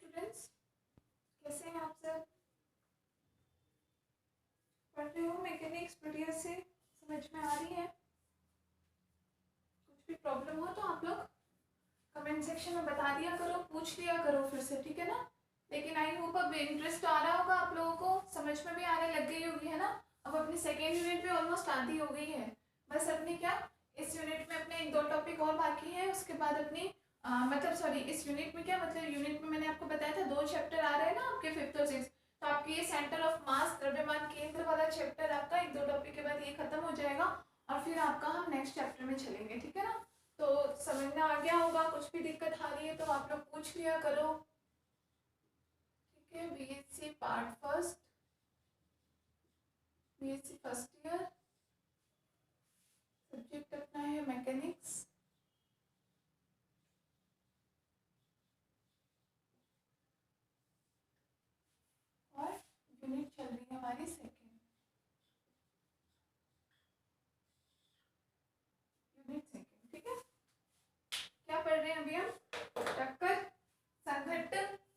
Students, कैसे हैं आप सब? पढ़ रहे हो मैकेनिक्स बढ़िया से? समझ में आ रही है? कुछ भी प्रॉब्लम हो तो आप लोग कमेंट सेक्शन में बता दिया करो, पूछ लिया करो फिर से, ठीक है ना? लेकिन आई होप अब इंटरेस्ट आ रहा होगा आप लोगों को, समझ में भी आने लग गई होगी, है ना? अब अपनी सेकेंड यूनिट भी ऑलमोस्ट आधी हो गई है। बस अपनी क्या, इस यूनिट में अपने एक दो टॉपिक और बाकी है, उसके बाद अपनी मतलब सॉरी, इस यूनिट में क्या मतलब, यूनिट में मैंने आपको बताया था 2 चैप्टर आ रहे हैं ना आपके 5th और 6th। तो आपके ये सेंटर ऑफ मास द्रव्यमान केंद्र वाला चैप्टर आपका एक दो टॉपिक के बाद ये खत्म हो जाएगा और फिर आपका हम नेक्स्ट चैप्टर में चलेंगे, ठीक है ना? तो समझ में आ गया होगा, कुछ भी दिक्कत आ रही है तो आप लोग पूछ लिया करो, ठीक है? BSc part first, BSc first year, subject अपना है मैकेनिक्स। और यूनिट चल रही है हमारी सेकेंड, यूनिट सेकेंड, ठीक है? क्या पढ़ रहे हैं अभी हम? टक्कर, संघट्ट,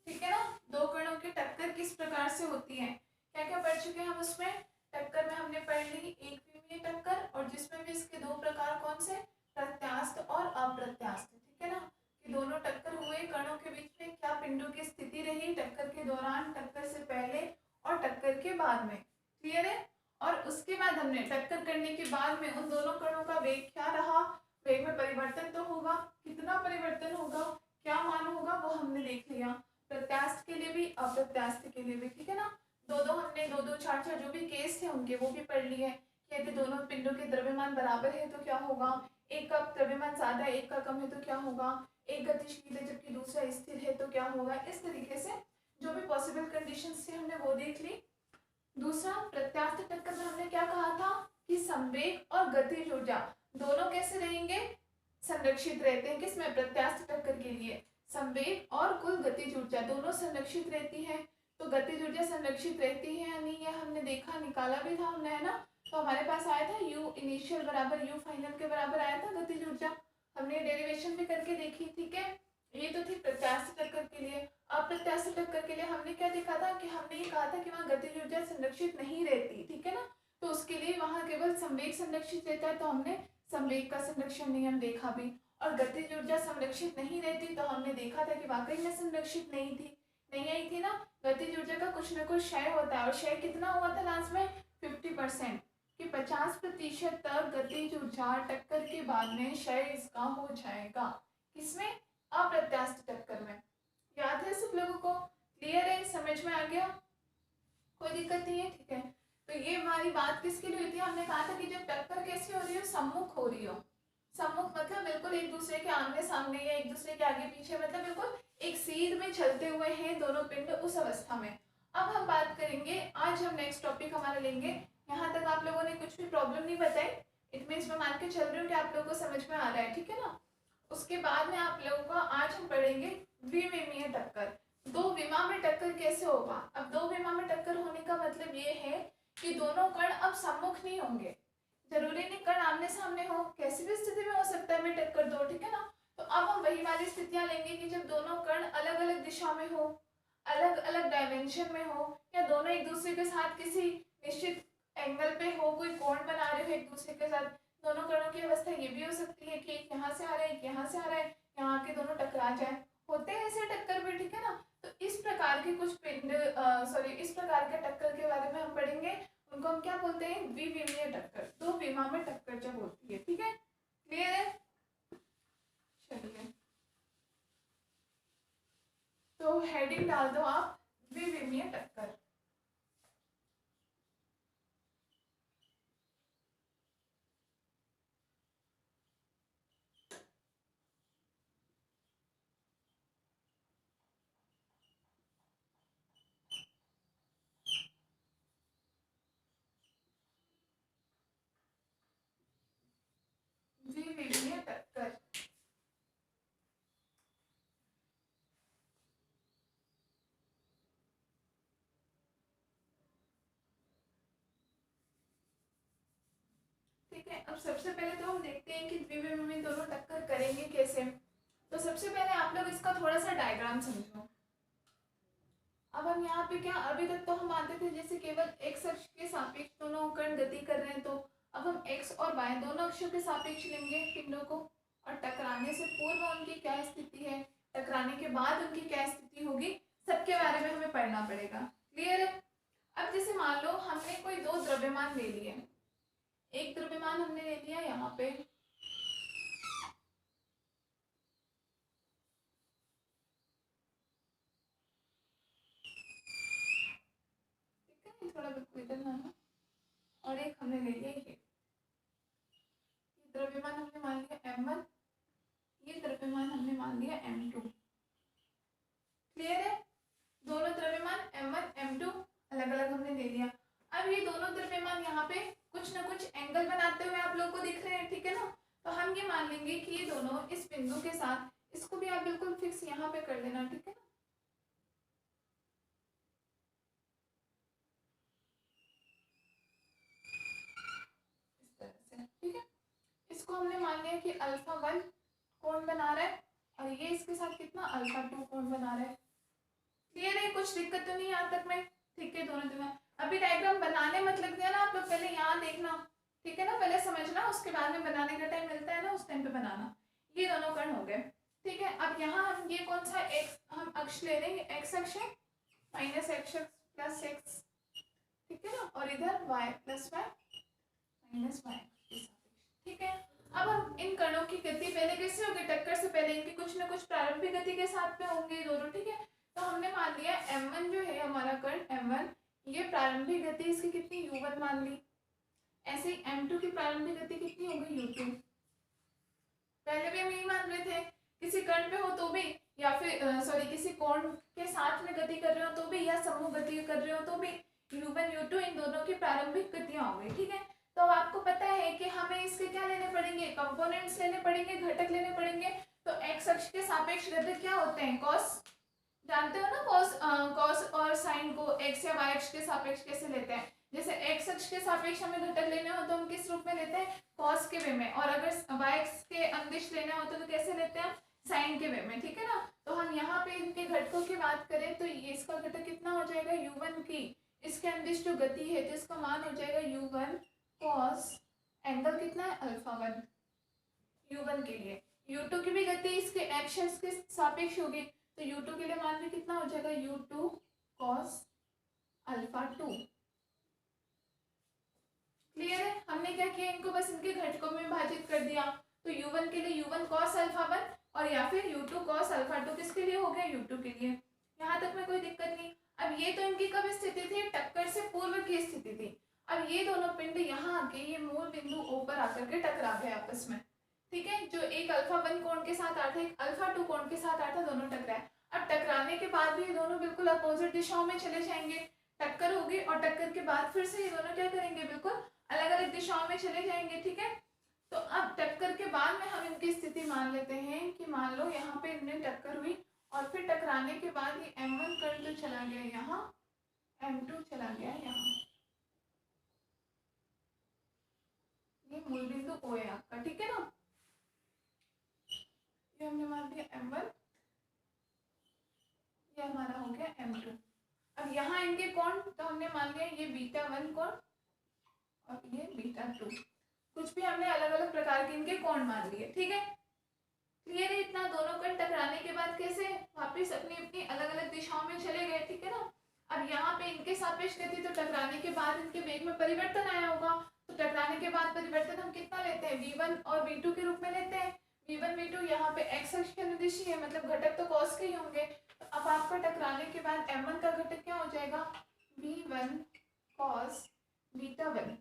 ठीक है ना? दो कणों की टक्कर किस प्रकार से होती है, क्या क्या पढ़ चुके हैं हम उसमें? टक्कर में हमने पढ़ ली एक विमीय टक्कर, और जिसमें भी इसके दो प्रकार कौन से, प्रत्यास्थ और अप्रत्यास्थ, ठीक है ना? कि दोनों टक्कर हुए कणों के बीच में क्या पिंडों की स्थिति रही टक्कर के दौरान, टक्कर से पहले और टक्कर के बाद में, क्लियर है? और उसके बाद हमने टक्कर करने के बाद में उन दोनों कणों का वेग क्या रहा, वेग में परिवर्तन तो होगा, कितना परिवर्तन होगा, क्या मान होगा, वो हमने देख लिया, प्रत्यास्थ के लिए भी अप्रत्यास्थ के लिए भी, ठीक है ना? दो दो हमने दो दो चार चार जो भी केस थे उनके वो भी पढ़ लिए कि यदि दोनों पिंडों के द्रव्यमान बराबर है तो क्या होगा, एक का द्रव्यमान ज्यादा एक का कम है तो क्या होगा, एक गतिशील है जबकि दूसरा स्थिर है तो क्या होगा, इस तरीके से जो भी पॉसिबल कंडीशंस थी हमने वो देख ली। दूसरा, प्रत्यास्थ टक्कर में हमने क्या कहा था कि संवेग और गतिज ऊर्जा दोनों कैसे रहेंगे, संरक्षित रहते हैं। किसमें? प्रत्यास्थ टक्कर के लिए संवेग और कुल गतिज ऊर्जा दोनों संरक्षित रहती है। तो गतिज ऊर्जा संरक्षित रहती है या नहीं, ये हमने देखा, निकाला भी था हमने, है ना? तो हमारे पास आया था यू इनिशियल बराबर यू फाइनल के बराबर आया था गतिज ऊर्जा, हमने डेरिवेशन भी करके देखी, ठीक है? ये तो थी प्रत्यास्थ टक्कर के लिए। अप्रत्यास्थ टक्कर के लिए हमने क्या देखा था कि हमने ये कहा था कि वहाँ गतिज ऊर्जा संरक्षित नहीं रहती, ठीक है ना? तो उसके लिए वहाँ केवल संवेग संरक्षित रहता है, तो हमने संवेग का संरक्षण नियम देखा भी। और गतिज ऊर्जा संरक्षित नहीं रहती तो हमने देखा था कि वाकई में संरक्षित नहीं थी, नहीं आई थी ना? गतिज ऊर्जा का कुछ न कुछ क्षय होता है, और क्षय कितना हुआ था लास्ट में? 50%, कि 50% तक गतिज ऊर्जा टक्कर के बाद में क्षय इसका हो जाएगा। किसमें? अप्रत्यास्थ टक्कर में। याद है सब लोगों को? क्लियर है? समझ में आ गया? कोई दिक्कत नहीं है, ठीक है? तो ये हमारी बात किसके लिए हुई थी? हमने कहा था कि जब टक्कर कैसी हो रही हो, सम्मुख हो रही हो। सम्मुख मतलब बिल्कुल एक दूसरे के आमने सामने या एक दूसरे के आगे पीछे, मतलब बिल्कुल एक सीध में चलते हुए हैं दोनों पिंड, उस अवस्था में। अब हम बात करेंगे, आज हम नेक्स्ट टॉपिक हमारा लेंगे। यहाँ तक आप लोगों ने कुछ भी प्रॉब्लम नहीं बताई, इट मीन्स मैं मान के चल रही हूँ कि आप लोगों को समझ में आ रहा है, ठीक है ना? उसके बाद में आप लोगों को आज हम पढ़ेंगे द्विविमीय टक्कर। दो विमा में टक्कर कैसे होगा? अब दो विमा में टक्कर होने का मतलब ये है कि दोनों कण अब सम्मुख नहीं होंगे, जरूरी नहीं कण आमने सामने हो, कैसी भी स्थिति में हो सकता है में टक्कर दो, ठीक है ना? तो अब हम वही वाली स्थितियां लेंगे कि जब दोनों कण अलग अलग दिशा में हो, अलग अलग डायमेंशन में हो, या दोनों एक दूसरे के साथ किसी निश्चित एंगल पे हो, कोई कोण बना रहे हो एक दूसरे के साथ। दोनों कणों की अवस्था ये भी हो सकती है कि एक यहाँ से आ रहा है, एक यहाँ से आ रहा है, यहाँ के दोनों टकरा जाए, होते हैं ऐसे टक्कर भी, ठीक है ना? तो इस प्रकार के कुछ पिंड सॉरी इस प्रकार के टक्कर के बारे में हम पढ़ेंगे, उनको हम क्या बोलते हैं? द्विविमीय टक्कर, दो विमा में टक्कर जब होती है, ठीक है? क्लियर है? चलिए, तो हेडिंग डाल दो आप, द्विविमीय टक्कर। द्विविमीय टक्कर, ठीक है? अब सबसे पहले तो हम देखते हैं कि द्विविमीय में दोनों टक्कर करेंगे कैसे। तो सबसे पहले आप लोग इसका थोड़ा सा डायग्राम समझो। यहाँ पे क्या, अभी तक तो हम मानते थे जैसे केवल x अक्ष के सापेक्ष दोनों कण गति कर रहे हैं, तो अब हम x और y दोनों अक्षों के सापेक्ष लेंगे पिंडों को, और टकराने से पूर्व उनकी क्या स्थिति है, टकराने के बाद उनकी क्या स्थिति होगी, सबके बारे में हमें पढ़ना पड़ेगा। क्लियर है? अब जैसे मान लो हमने कोई दो द्रव्यमान ले लिए, एक द्रव्यमान हमने ले लिया यहाँ पे, थोड़ा बिल्कुल इधर ना, और एक हमने ले लिया ये द्रव्यमान हमने मान लिया m1, ये द्रव्यमान हमने मान लिया m2। क्लियर है? दोनों द्रव्यमान m1 m2 अलग अलग हमने ले लिया। अब ये दोनों द्रव्यमान यहाँ पे कुछ ना कुछ एंगल बनाते हुए आप लोग को दिख रहे हैं, ठीक है ना? तो हम ये मान लेंगे कि ये दोनों इस बिंदु के साथ, इसको भी आप बिल्कुल फिक्स यहाँ पे कर लेना, ठीक है ना? इस तरह से, ठीक है। इसको हमने मान लिया कि α1 कोण बना रहा है और ये इसके साथ कितना α2 कोण बना रहा है। क्लियर है? कुछ दिक्कत तो नहीं यहाँ तक में? ठीक है, दोनों दिमाग अभी डायग्राम बनाने मत लग दिया ना आप लोग, पहले यहाँ देखना, ठीक है ना? पहले समझना, उसके बाद में बनाने का टाइम मिलता है ना, उस टाइम पे बनाना। ये दोनों कण हो गए, ठीक है। अब यहाँ हम ये कौन सा एक्स हम अक्ष ले रहे हैं, एक्स अक्ष है, माइनस एक्स प्लस एक्स, ठीक है ना, और इधर y plus y minus y, ठीक है। अब हम इन कणों की गति पहले कैसे होगी, टक्कर से पहले इनकी कुछ ना कुछ प्रारंभिक गति के साथ में होंगे दोनों, ठीक है। तो हमने मान लिया m1 जो है हमारा कण m1, ये प्रारंभिक गति इसकी कितनी u1 मान ली। ऐसे ही m2 की प्रारंभिक गति कितनी होगी u2। पहले भी हम यही मान रहे थे, किसी कण पे हो तो भी, या फिर सॉरी किसी कोण के साथ में गति कर रहे हो तो भी, या समूह गति कर रहे हो तो भी, u1 u2 इन दोनों की प्रारंभिक गतियां होंगी, ठीक है। तो अब आपको पता है कि हमें इसके क्या लेने पड़ेंगे, कंपोनेंट्स लेने पड़ेंगे, घटक लेने पड़ेंगे। तो x अक्ष के सापेक्ष घटक क्या होते हैं, कॉस, जानते हो ना कॉस और साइन को x या y अक्ष के सापेक्ष कैसे लेते हैं। जैसे x अक्ष के सापेक्ष हमें घटक लेने हो तो हम किस रूप में लेते हैं, कॉस के वे में, और अगर y अक्ष के अंदिश लेने होते तो कैसे लेते हैं, साइन के वे में, ठीक है ना। तो हम यहाँ पे इनके घटकों की बात करें तो ये इसका घटक कितना हो जाएगा u1 की, इसके अंदिश जो गति है तो इसका मान हो जाएगा u1 कॉस, एंगल कितना है α1 u1 के लिए, u2 की भी गति इसके एक्सिस के सापेक्ष होगी, तो u2 के लिए मान भी कितना हो जाएगा u2 cos α2। क्लियर है? हमने क्या किया, इनको बस इनके घटकों में विभाजित कर दिया, तो u1 के लिए u1 cos α1 और या फिर u2 cos α2 किसके लिए हो गया, u2 के लिए। यहाँ तक में कोई दिक्कत नहीं। अब ये तो इनकी कब स्थिति थी, टक्कर से पूर्व की स्थिति थी। अब ये दोनों पिंड यहाँ आके ये मूल बिंदु ऊपर आकर के टकरा गए आपस में, ठीक है। जो एक α1 कोण के साथ आ रहा था, एक α2 कोण के साथ आ रहा था, दोनों टकराए। अब टकराने के बाद भी ये दोनों बिल्कुल अपोजिट दिशाओं में चले जाएंगे, टक्कर होगी और टक्कर के बाद फिर से ये दोनों क्या करेंगे, बिल्कुल अलग अलग दिशाओं में चले जाएंगे, ठीक है। तो अब टक्कर के बाद में हम इनकी स्थिति मान लेते हैं कि मान लो यहाँ पे इनमें टक्कर हुई और फिर टकराने के बाद ये m1 कण जो चला गया यहाँ, m2 चला गया यहाँ, ये मूल बिंदु O है आपका, ठीक है ना। ये हमने मान दिया m1, ये हमारा हो गया m2। अब यहाँ इनके कोण तो हमने मान लिया ये β1 कोण और ये β2, कुछ भी हमने अलग अलग प्रकार के इनके कोण मान लिए, ठीक है। क्लियर है? इतना दोनों कण टकराने के बाद कैसे वापस अपनी अपनी अलग अलग दिशाओं में चले गए, ठीक है ना। अब यहाँ पे इनके सापेक्ष गति, तो टकराने के बाद इनके वेग में परिवर्तन आया होगा, तो टकराने के बाद परिवर्तन हम कितना लेते हैं, v1 और v2 के रूप में लेते हैं। v1 v2 यहाँ पे x अक्ष के अनुदिश ही है, मतलब घटक तो cos के ही होंगे। तो अब आपका टकराने के बाद m1 का घटक क्या हो जाएगा, v1 cos β1,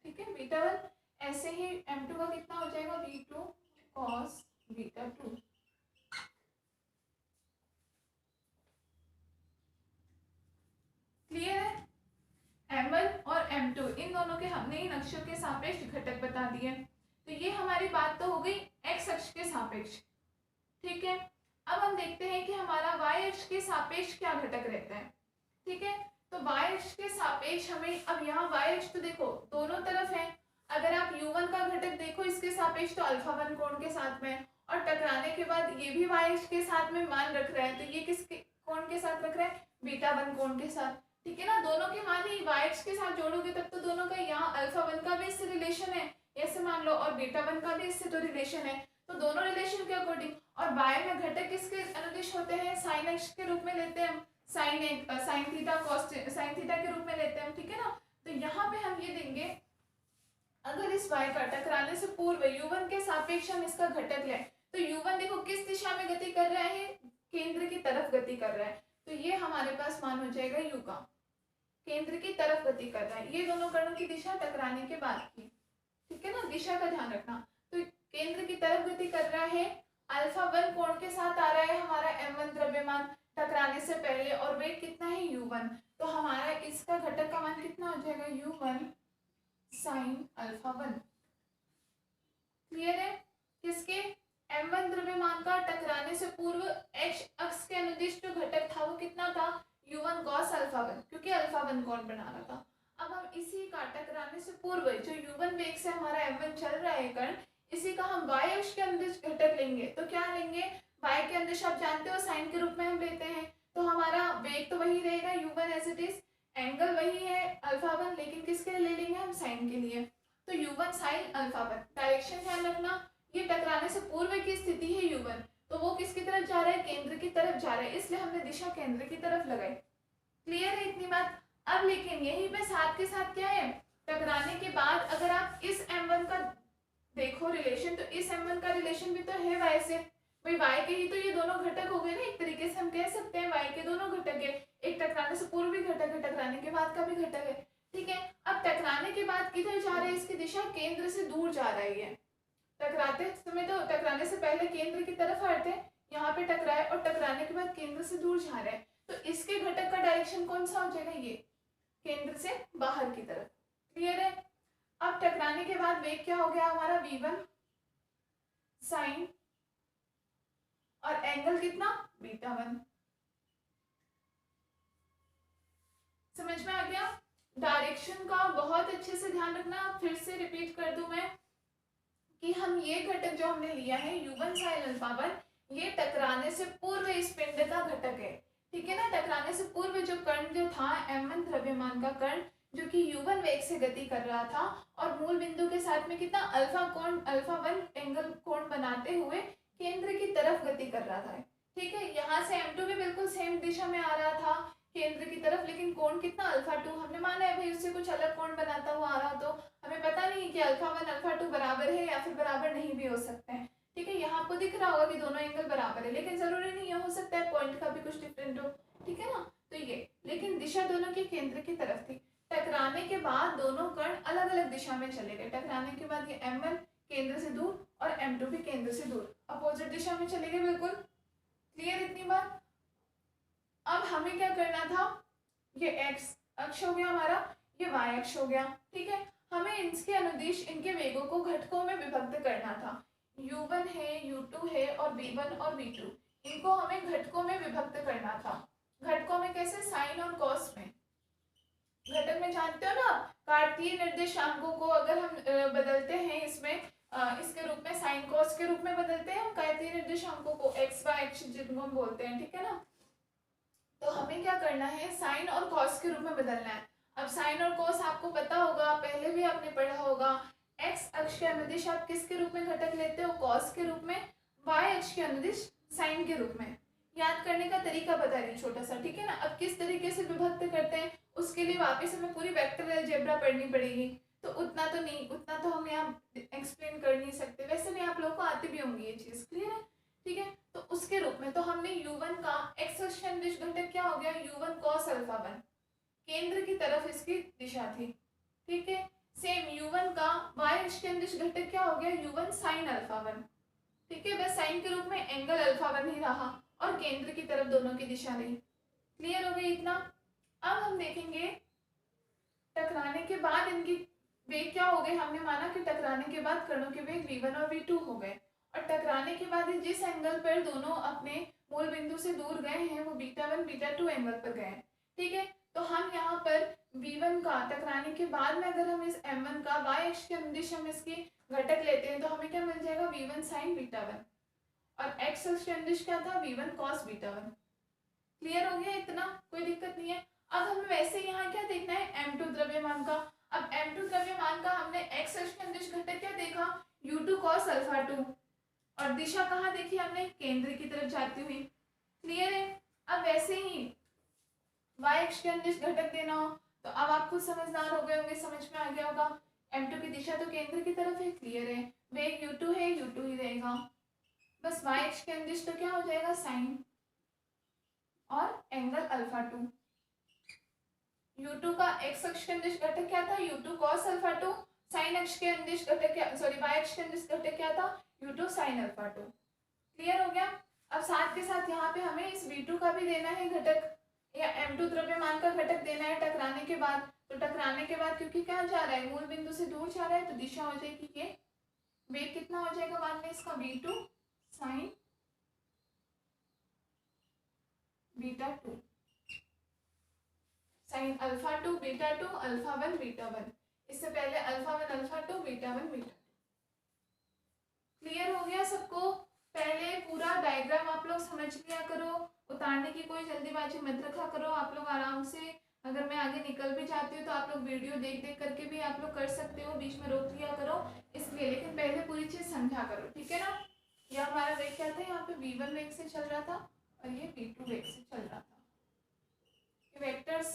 ठीक है, β1। ऐसे ही m2 का कितना हो जाएगा, v2 cos β2। क्लियर है? m1 और m2 इन दोनों के हमने इन अक्षों के सापेक्ष घटक बता दिए। तो ये हमारी बात तो हो गई x अक्ष के सापेक्ष, ठीक है। अब हम देखते हैं कि हमारा y अक्ष के सापेक्ष क्या घटक रहता है, ठीक है। तो y अक्ष के सापेक्ष हमें, अब यहाँ y अक्ष तो देखो दोनों तरफ है, अगर आप u1 का घटक देखो इसके सापेक्ष तो α1 कोण के साथ में, और टकराने के बाद ये भी y अक्ष के साथ में मान रख रहा है, तो ये किसके कोण के साथ रख रहा है, बीटा वन कोण के साथ, ठीक है ना। दोनों के मान ही वाई एक्स के साथ जोड़ोगे तब तो दोनों का यहाँ अल्फा वन का भी इससे रिलेशन है ऐसे मान लो, और बीटा वन का भी इससे तो रिलेशन है, तो दोनों रिलेशन के अकॉर्डिंग। और बाय में घटक किसके अनुदिश होते हैं, साइन एक्स के रूप में लेते हैं हम, sine theta cos sine theta के रूप में लेते हैं हम, ठीक है ना। तो यहाँ पे हम ये देंगे, अगर इस y का टकराने से पूर्व u1 के सापेक्ष हम इसका घटक लें तो u1 देखो किस दिशा में गति कर रहा है, केंद्र की तरफ गति कर रहा है, तो ये हमारे पास मान हो जाएगा u का, केंद्र की तरफ गति कर रहा है। ये दोनों कणों की दिशा टकराने के बाद की, ठीक है ना, दिशा का ध्यान रखना। तो केंद्र की तरफ गति कर रहा है, अल्फा वन कोण के साथ आ रहा है हमारा m1 द्रव्यमान टकराने से पहले, और वेग कितना है u1, तो हमारा इसका घटक का मान कितना हो जाएगा u1 sine alpha one. Clear है, किसके, m1 द्रव्यमान का टकराने से पूर्व x अक्ष के अनुदिश जो घटक था वो कितना था, u1 cos अल्फा वन, क्योंकि अल्फा वन कोण बना रहा था। अब हम इसी का टकराने से पूर्व जो u1 वेग से हमारा m1 चल रहा है कण, इसी का हम y अक्ष के अनुदिश घटक लेंगे, तो क्या लेंगे, y के अनुदिश आप जानते हो साइन के रूप में हम लेते हैं, तो हमारा वेग तो वही रहेगा u1 as it is, angle वही है अल्फा वन, लेकिन किसके लिए ले लेंगे हम, साइन के लिए, तो u1 sine alpha one. Direction ध्यान रखना, ये टकराने से पूर्व की स्थिति है u1, तो वो किसकी तरफ जा रहा है, केंद्र की तरफ जा रहा है, इसलिए हमने दिशा केंद्र की तरफ लगाई। क्लियर है इतनी बात। अब लेकिन यहीं पे साथ के साथ क्या है, टकराने के बाद अगर आप इस m1 का देखो रिलेशन, तो इस m1 का रिलेशन भी तो है y से, भाई y के ही तो ये दोनों घटक हो गए ना, एक तरीके से हम कह सकते हैं y के दोनों घटक है, एक टकराने से पूर्व भी घटक है, टकराने के बाद का भी घटक है, ठीक है। अब टकराने के बाद किधर जा रहा है, इसकी दिशा केंद्र से दूर जा रही है, टकराते समय तो टकराने से पहले केंद्र की तरफ आ रहे थे, यहाँ पे टकराए और टकराने के बाद केंद्र से दूर जा रहा है, तो इसके घटक का डायरेक्शन कौन सा हो जाएगा, ये केंद्र से बाहर की तरफ। क्लियर है। अब टकराने के बाद वेग क्या हो गया हमारा, v1 साइन, और एंगल कितना, बीटा वन। समझ में आ गया। डायरेक्शन का बहुत अच्छे से ध्यान रखना, फिर से रिपीट कर दूं मैं कि हम ये घटक जो हमने लिया है u1 साइन अल्फा वन, ये टकराने से पूर्व इस पिंड का घटक है, ठीक है ना। टकराने से पूर्व जो कण जो था m1 द्रव्यमान का कण, जो कि u1 वेग से गति कर रहा था और मूल बिंदु के साथ में कितना अल्फा कोण, अल्फा वन एंगल कोण बनाते हुए केंद्र की तरफ गति कर रहा था, ठीक है। यहाँ से m2 भी बिल्कुल सेम दिशा में आ रहा था केंद्र की तरफ, लेकिन कोण कितना अल्फा टू, हमने माना है भाई उससे कुछ अलग कोण बनाता हुआ आ रहा, तो हमें पता नहीं कि अल्फा वन अल्फा टू बराबर है या फिर बराबर नहीं भी हो सकते हैं, ठीक है। यहाँ आपको दिख रहा होगा कि दोनों एंगल बराबर है, लेकिन जरूरी नहीं है, हो सकता है पॉइंट का भी कुछ डिफरेंट हो, ठीक है ना। तो ये, लेकिन दिशा दोनों की केंद्र की तरफ थी। टकराने के बाद दोनों कण अलग अलग दिशा में चले गए, टकराने के बाद ये m1 केंद्र से दूर और m2 भी केंद्र से दूर, अपोजिट दिशा में चले गए, बिल्कुल क्लियर इतनी बात। अब हमें क्या करना था, ये x अक्ष हो गया हमारा, ये y अक्ष हो गया, ठीक है। हमें इसके अनुदिश इनके वेगों को घटकों में विभक्त करना था, u1 है, u2 है और v1 और v2, इनको हमें घटकों में विभक्त करना था। घटकों में कैसे, साइन और कॉस में। घटक में जानते हो ना, कार्तीय निर्देशांकों को अगर हम बदलते हैं इसमें इसके रूप में, साइन कॉस के रूप में बदलते हैं हम कार्तीय निर्देशांकों को, एक्स वाई अक्ष जिनको हम बोलते हैं, ठीक है ना। तो हमें क्या करना है, साइन और कॉस के रूप में बदलना है। अब साइन और कॉस आपको पता होगा, पहले भी आपने पढ़ा होगा, एक्स अक्ष के अनुदिश आप किसके रूप में घटक लेते हो, कॉस के रूप में, वाई अक्ष के अनुदिश साइन के रूप में। याद करने का तरीका बता रही छोटा सा, ठीक है ना। अब किस तरीके से विभक्त करते हैं उसके लिए वापस हमें पूरी वेक्टर अलजेब्रा पढ़नी पड़ेगी, तो उतना तो नहीं, उतना तो हम यहाँ एक्सप्लेन कर नहीं सकते, वैसे भी आप लोगों को आती भी होंगी ये चीज, क्लियर है, ठीक है। तो उसके रूप में तो हमने u1 का एक्स अक्ष घटक क्या हो गया, u1 cos अल्फा वन, केंद्र की तरफ इसकी दिशा थी, ठीक है। सेम u1 का y अक्ष घटक क्या हो गया, u1 sin अल्फा वन, ठीक है। बस साइन के रूप में एंगल अल्फा वन ही रहा और केंद्र की तरफ दोनों की दिशा रही। क्लियर हो गई इतना। अब हम देखेंगे टकराने के बाद इनकी वेग क्या हो गए, हमने माना कि टकराने के बाद कणों के वेग v1 और v2 हो गए, और टकराने के बाद जिस एंगल पर दोनों अपने मूल बिंदु से दूर गए हैं वो beta one beta two angle पर गए हैं, ठीक है। तो हम यहाँ पर v1 का टकराने के बाद में अगर हम इस m1 का y अक्ष के अनुदिश हम इसकी घटक लेते हैं तो हमें क्या मिल जाएगा, v1 sin बीटा वन, और x अक्ष के अनुदिश क्या था, v1 cos beta one, clear हो गया इतना, कोई दिक्कत नहीं है। अब हमें वैसे यहाँ क्या देखना है, m2 द्रव्यमान का। अब m2 द्रव्यमान का हमने x अक्ष के अंदिश घटक क्या देखा, u2 cos अल्फा 2, और दिशा कहाँ देखी हमने, केंद्र की तरफ जाती हुई। क्लियर है। अब वैसे ही y अक्ष के अंदिश घटक देना हो तो अब आप खुद समझदार हो गए होंगे, समझ में आ गया होगा। m2 की दिशा तो केंद्र की तरफ है, क्लियर है। वेग u2 है, u2 ही रहेगा। बस y अक्ष के अंदिश तो क्या हो जाएगा, साइन और एंगल अल्फा 2। u2 का x अक्ष के अंदिश घटक क्या था, u2 cos अल्फा 2। साइन अक्ष के अंदिश घटक क्या, सॉरी y अक्ष के अंदिश घटक क्या था, u2 sin अल्फा 2। क्लियर हो गया। अब साथ के साथ यहाँ पे हमें इस v2 का भी देना है घटक, या m2 द्रव्यमान का घटक देना है टकराने के बाद। तो टकराने के बाद क्योंकि क्या जा रहा है, मूल बिंदु से दूर जा रहा है, तो दिशा हो जाएगी ये, वेग कितना हो जाएगा बाद में इसका, v2 sin beta 2, sine alpha 2 beta 2 alpha 1 beta 1। इससे पहले alpha 1 alpha 2 beta 1 beta 2। Clear हो गया सबको। पहले पूरा डायग्राम आप लोग समझ लिया करो, उतारने की कोई जल्दीबाजी मत रखा करो। आप लोग आराम से, अगर मैं आगे निकल भी जाती हूँ तो आप लोग वीडियो देख देख करके भी आप लोग कर सकते हो, बीच में रोक लिया करो इसलिए, लेकिन पहले पूरी चीज समझा करो, ठीक है ना। यह हमारा वेग क्या था, यहाँ पे v1 वेग से चल रहा था और ये v2 वेग से चल रहा था। ये वेक्टर्स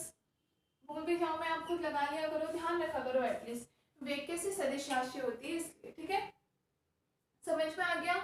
भूल भी जाओ मैं, आप खुद लगा लिया करो, ध्यान रखा करो एटलीस्ट, वेग कैसे सदिश राशि होती है इसलिए, ठीक है। समझ में आ गया।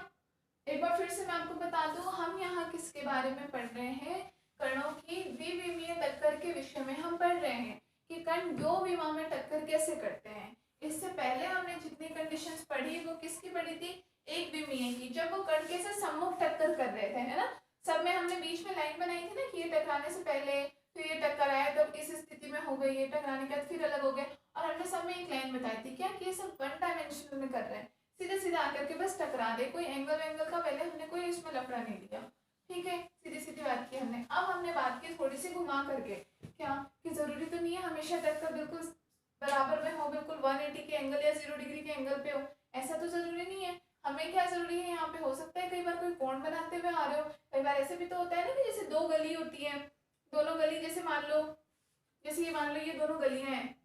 एक बार फिर से मैं आपको बता दूं, हम यहाँ किसके बारे में पढ़ रहे हैं, कणों की द्विविमीय टक्कर के विषय में हम पढ़ रहे हैं कि कण दो विमा में टक्कर कैसे करते हैं। इससे पहले हमने जितनी कंडीशंस पढ़ी वो किसकी पढ़ी थी, एक विमीय की, जब वो कण कैसे सम्मुख टक्कर कर रहे थे, है ना। सब में हमने बीच में लाइन बनाई थी ना कि ये टकराने से पहले फिर ये टक्कर आया, तब इस स्थिति में हो गई, ये टकराने के बाद फिर अलग हो गए, और हमने सब में एक लाइन बताई थी क्या कि ये सब वन डायमेंशनल में कर रहे हैं, सीधे सीधे आकर के बस टकरा दे, कोई एंगल वेंगल का पहले हमने कोई इसमें लफड़ा नहीं लिया, ठीक है, सीधी सीधी बात की हमने। अब हमने बात की थोड़ी सी घुमा करके, क्या कि जरूरी तो नहीं है हमेशा टक्कर बिल्कुल बराबर में हो, बिल्कुल 180 के एंगल या 0 डिग्री के एंगल पे हो, ऐसा तो जरूरी नहीं है। हमें क्या जरूरी है, यहाँ पे हो सकता है कई बार कोई कोण बनाते हुए आ रहे हो, कई बार ऐसे भी तो होता है ना कि जैसे दो गली होती है, दोनों गली जैसे मान लो, जैसे ये मान लो ये दोनों गलियां हैं,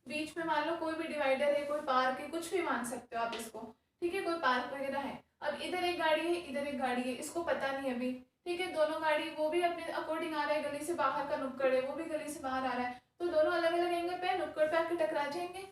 बीच में मान लो कोई भी डिवाइडर है, कोई पार्क है, कुछ भी मान सकते हो आप इसको, ठीक है, कोई पार्क वगैरह है। अब इधर एक गाड़ी है, इधर एक गाड़ी है, इसको पता नहीं अभी, ठीक है, दोनों गाड़ी, वो भी अपने अकॉर्डिंग आ रहा है, गली से बाहर का नुक्कड़ है, वो भी गली से बाहर आ रहा है, तो दोनों अलग अलग एंगल पे नुक्कड़ पे आके टकरा जाएंगे।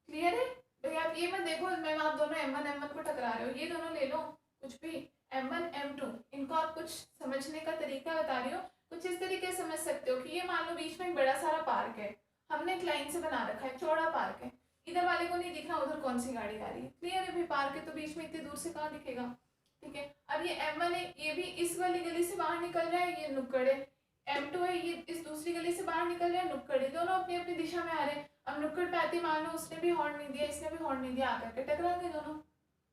क्लियर है भाई। आप ये मत देखो मैम आप दोनों m1 m1 को टकरा रहे हो, ये दोनों ले लो कुछ भी, m1 m2, इनको आप कुछ समझने का तरीका बता रही हो, कुछ इस तरीके से समझ सकते हो कि ये मान लो बीच में एक बड़ा सारा पार्क है, हमने एक लाइन से बना रखा है, चौड़ा पार्क है, इधर वाले को नहीं दिख रहा उधर कौन सी गाड़ी आ रही है, क्लियर है भाई, पार्क है तो बीच में इतनी दूर से कहाँ दिखेगा, ठीक है। अब ये m1 है, ये भी इस वाली गली से बाहर निकल रहा है, ये नुक्कड़ है, m2 है, ये इस दूसरी गली से बाहर निकल रहा है, नुक्कड़ है, दोनों अपनी अपनी दिशा में आ रहे हैं। अब नुक्कड़ पे आते मान लो उसने भी हॉर्न नहीं दिया, इसने भी हॉर्न नहीं दिया, आकर के टकरा गए दोनों,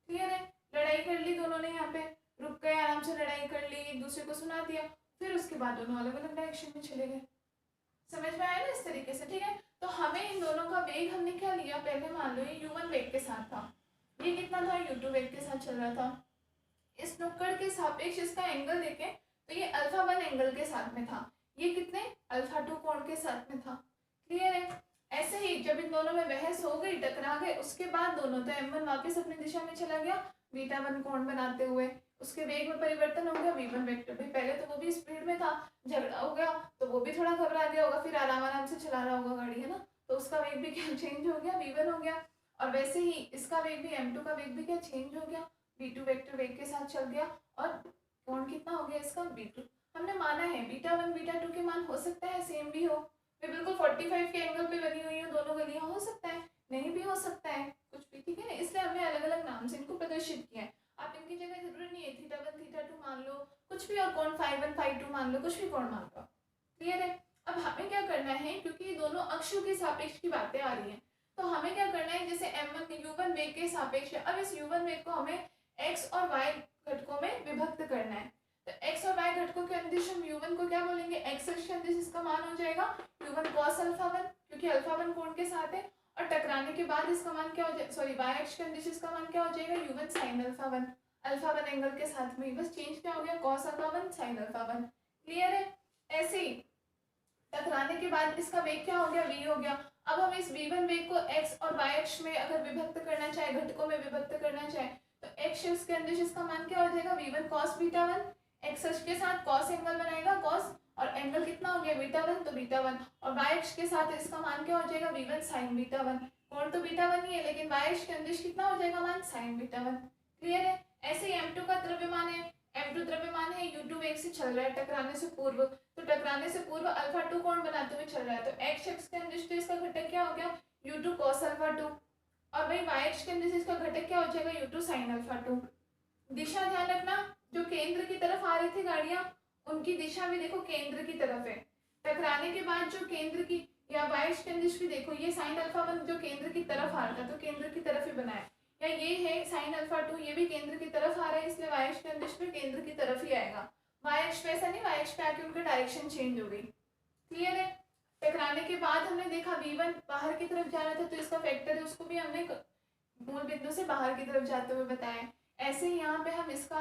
क्लियर है। लड़ाई कर ली दोनों ने, यहाँ पे रुक गए, आराम से लड़ाई कर ली, एक दूसरे को सुना दिया, फिर उसके बाद दोनों अलग अलग डायरेक्शन में चले गए। समझ में आया ना इस तरीके से, ठीक है। तो हमें इन दोनों का वेग हमने क्या लिया, पहले मान लो ये u1 वेग के साथ था, ये कितना था, u2 वेग के साथ चल रहा था, इस नुक्कड़ के सापेक्ष इसका एंगल देखें तो ये अल्फा 1 एंगल के साथ में था, ये कितने अल्फा 2 कोण के साथ में था, क्लियर है। ऐसे ही जब इन दोनों में बहस हो गई, टकरा गए, उसके बाद दोनों तो m1 वापस अपनी दिशा में चला गया बीटा 1 कोण बनाते हुए, उसके वेग में परिवर्तन हो गया, v1 वेक्टर भी, पहले तो वो भी स्पीड में था, झगड़ा हो गया तो वो भी थोड़ा घबरा गया होगा, फिर आराम आराम से चला रहा होगा गाड़ी, है ना, तो उसका वेग भी क्या चेंज हो गया, v1 हो गया। और वैसे ही इसका वेग भी, m2 का वेग भी क्या चेंज हो गया, v2 वेक्टर वेग के साथ चल गया, और कोण कितना हो गया इसका, v2। हमने माना है बीटा 1 बीटा 2 के मान हो सकता है सेम भी हो, वे बिल्कुल 45 के एंगल पे बनी हुई हो दोनों गलियां, हो सकता है, नहीं भी हो सकता है, कुछ भी, ठीक है ना, इसलिए हमने अलग अलग नाम से इनको प्रदर्शित किया है। आप इनकी जगह जरूरी नहीं है थीटा 1 थीटा 2 मान लो, कुछ भी, और कोण phi 1 phi 2 मान लो, कुछ भी कोण मान लो, क्लियर है। अब हमें क्या करना है, क्योंकि ये दोनों अक्षों के सापेक्ष की बातें आ रही हैं, तो हमें क्या करना है, जैसे m1 u1 वेग के सापेक्ष है, अब इस u1 वेग को हमें x और y घटकों में विभक्त करना है, तो x और y घटकों के अंदिश हम u1 को क्या बोलेंगे, x अक्ष के अंदिश इसका मान हो जाएगा u1 cos अल्फा 1, क्योंकि अल्फा 1 कोण के साथ है, और टकराने के बाद इसका मान क्या हो जाएगा, सॉरी y अक्ष के अंदिश इसका मान क्या हो जाएगा, u1 sin alpha 1, alpha 1 angle के साथ में, बस चेंज क्या हो गया, cos alpha 1 sin alpha 1, clear है। ऐसे ही टकराने के बाद इसका वेग क्या हो गया, v हो गया। अब हम इस v1 वेग को x और y अक्ष में अगर विभक्त करना चाहे, घटकों में विभक्त करना चाहे, तो x अक्ष के अंदर इसका मान क्या हो जाएगा, v1 cos बीटा 1, x अक्ष के साथ cos एंगल बनाएगा cos, और एंगल कितना हो गया बीटा 1, तो बीटा 1, और y अक्ष के साथ इसका मान क्या हो जाएगा, v1 sin बीटा 1। कोण तो बीटा 1 ही है, लेकिन y अक्ष के अंदर कितना हो जाएगा मान, sin बीटा 1। क्लियर है। ऐसे ही m2 का द्रव्यमान है, m2 द्रव्यमान है, u2 वेग से चल रहा है टकराने से पूर्व, तो टकराने से पूर्व अल्फा 2 कोण बनाते हुए चल रहा है, तो x अक्ष के अंदर तो इसका घटक क्या हो गया, u2 cos अल्फा 2, और वही y अक्ष के अंदर से इसका घटक क्या हो जाएगा, u2 sin अल्फा 2। दिशा ध्यान रखना, जो केंद्र की तरफ आ रही थी गाड़ियां, उनकी दिशा भी देखो केंद्र की तरफ है। टकराने के बाद जो केंद्र की, या y अक्ष के अंदर भी देखो, ये sin अल्फा 1 जो केंद्र की तरफ आ रहा था, तो केंद्र की तरफ ही बनाया, या ये है sin अल्फा 2, ये भी केंद्र की तरफ आ रहा है, इसलिए y अक्ष के अंदर भी केंद्र की तरफ ही आएगा। y अक्ष पे ऐसा नहीं, y अक्ष पे आके उनका डायरेक्शन चेंज हो गई। क्लियर है। टकराने के बाद हमने देखा v1 बाहर की तरफ जा रहा था, तो इसका वेक्टर है उसको भी हमने मूल बिंदु से बाहर की तरफ जाते हुए बताया। ऐसे ही यहाँ पे हम इसका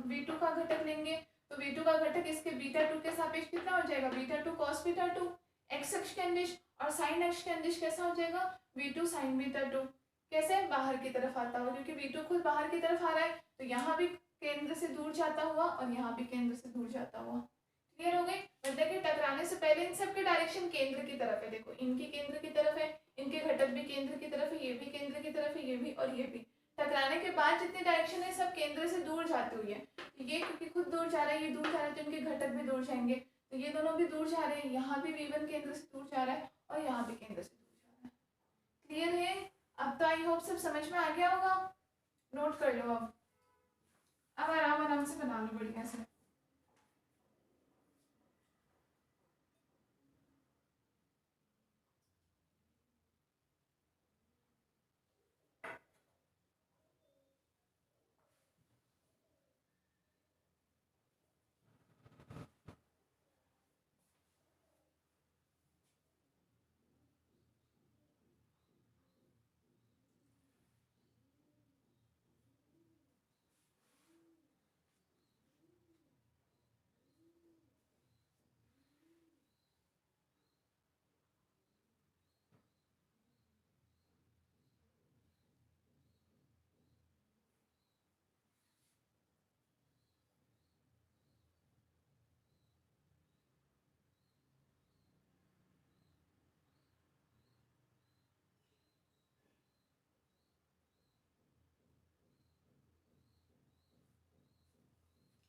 v2 का घटक लेंगे, तो v2 का घटक इसके बीटा 2 के सापेक्ष कितना हो जाएगा, बीटा 2 cos बीटा 2, x अक्ष के अंदिश, और साइन अक्ष के अंदिश कैसा हो जाएगा, v2 sin बीटा 2। कैसे, बाहर की तरफ आता हुआ, क्योंकि v2 खुद बाहर की तरफ आ रहा है, तो यहाँ भी केंद्र से दूर जाता हुआ और यहाँ भी केंद्र से दूर जाता हुआ। क्लियर हो गई। मतलब कि टकराने से पहले इन सब के डायरेक्शन केंद्र की तरफ है, देखो इनकी केंद्र की तरफ है, इनके घटक भी केंद्र की तरफ है, ये भी केंद्र की तरफ है, ये भी और ये भी। टकराने के बाद जितने डायरेक्शन है सब केंद्र से दूर जाते हुए, ये क्योंकि खुद दूर जा रहा है, ये दूर जा रहा है, तो इनके घटक भी दूर जाएंगे, तो ये दोनों भी दूर जा रहे हैं, यहाँ भी v1 केंद्र से दूर जा रहा है और यहाँ भी केंद्र से दूर जा रहा है। क्लियर है। अब तो आई होप सब समझ में आ गया होगा, नोट कर लो। अब आराम आराम से बना लो बढ़िया से।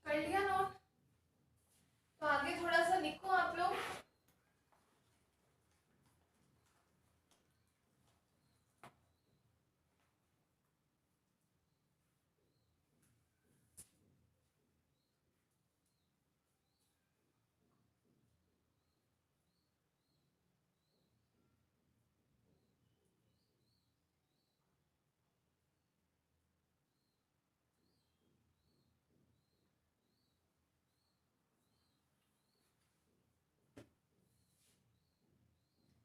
कर लिया नोट, तो आगे थोड़ा सा लिखो आप लोग।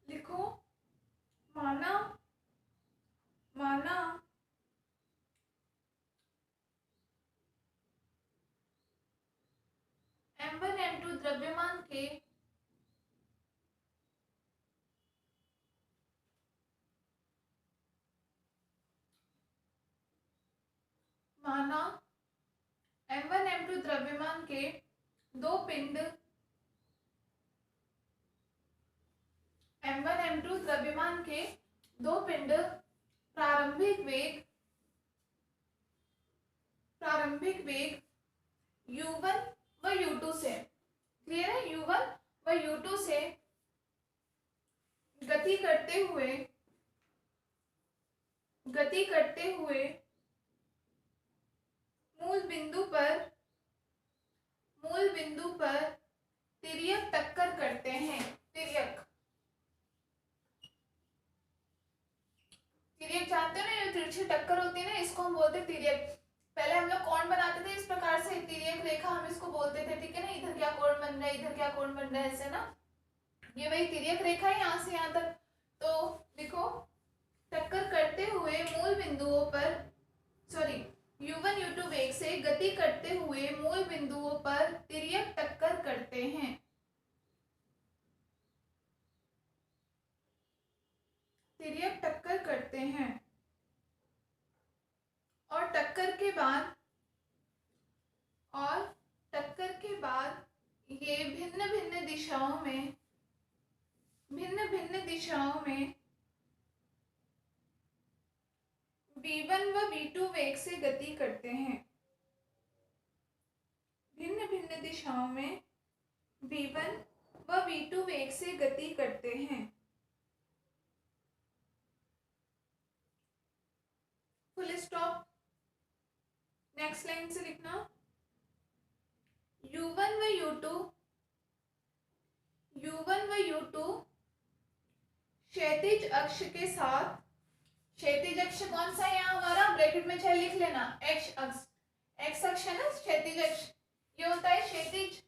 लिखो, माना माना m1 m2 द्रव्यमान के माना m1 m2 द्रव्यमान के दो पिंड m1 m2 द्रव्यमान के दो पिंड प्रारंभिक वेग u1 व u2 से, क्लियर है, u1 व u2 से गति करते हुए मूल बिंदु पर तिर्यक टक्कर करते हैं। तिर्यक जानते हो ना, जो तिरछी टक्कर होती है ना, इसको हम बोलते हैं तिर्यक। पहले हम लोग कोण बनाते थे इस प्रकार से, तिर्यक रेखा हम इसको बोलते थे, ठीक है ना, इधर क्या कोण बन रहा है, इधर क्या कोण बन रहा है, ऐसे ना, ये वही तिर्यक रेखा है यहाँ से यहाँ तक। तो देखो, टक्कर करते हुए U1 U2 वेग से गति करते हुए मूल बिंदुओं पर तिर्यक टक्कर करते हैं। तिर्यक टक्कर करते हैं और टक्कर के बाद ये भिन्न भिन्न दिशाओं में V1 व V2 वेग से गति करते हैं। भिन्न भिन्न दिशाओं में V1 व V2 वेग से गति करते हैं। Full stop. नेक्स्ट लाइन से लिखना U1 व U2 क्षैतिज अक्ष के साथ, क्षैतिज अक्ष कौन सा है यहाँ हमारा, ब्रैकेट में चाहे लिख लेना, एक्स अक्ष है ना क्षैतिज अक्ष, ये होता है क्षैतिज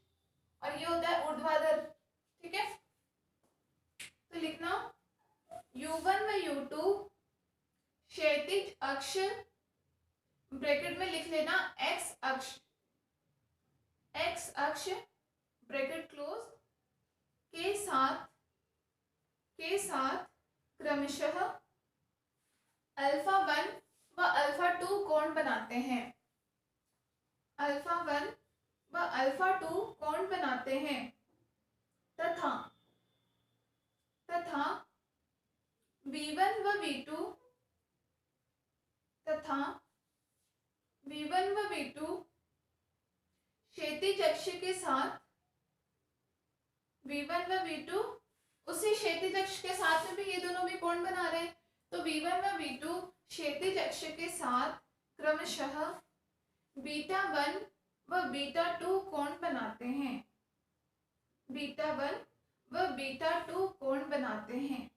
और ये होता है ऊर्ध्वाधर। ठीक है, तो लिखना U1 व U2 क्षैतिज अक्ष, ब्रैकेट में लिख लेना एक्स अक्ष ब्रैकेट क्लोज के साथ क्रमशः α1 व α2 कोण बनाते हैं। α1 व α2 कोण बनाते हैं तथा V1 व V2 क्षैतिज अक्ष के साथ, V1 व V2 उसी क्षैतिज अक्ष के साथ में भी ये दोनों भी कोण बना रहे हैं, तो V1 व V2 क्षैतिज अक्ष के साथ क्रमशः β1 व β2 कोण बनाते हैं। β1 व β2 कोण बनाते हैं।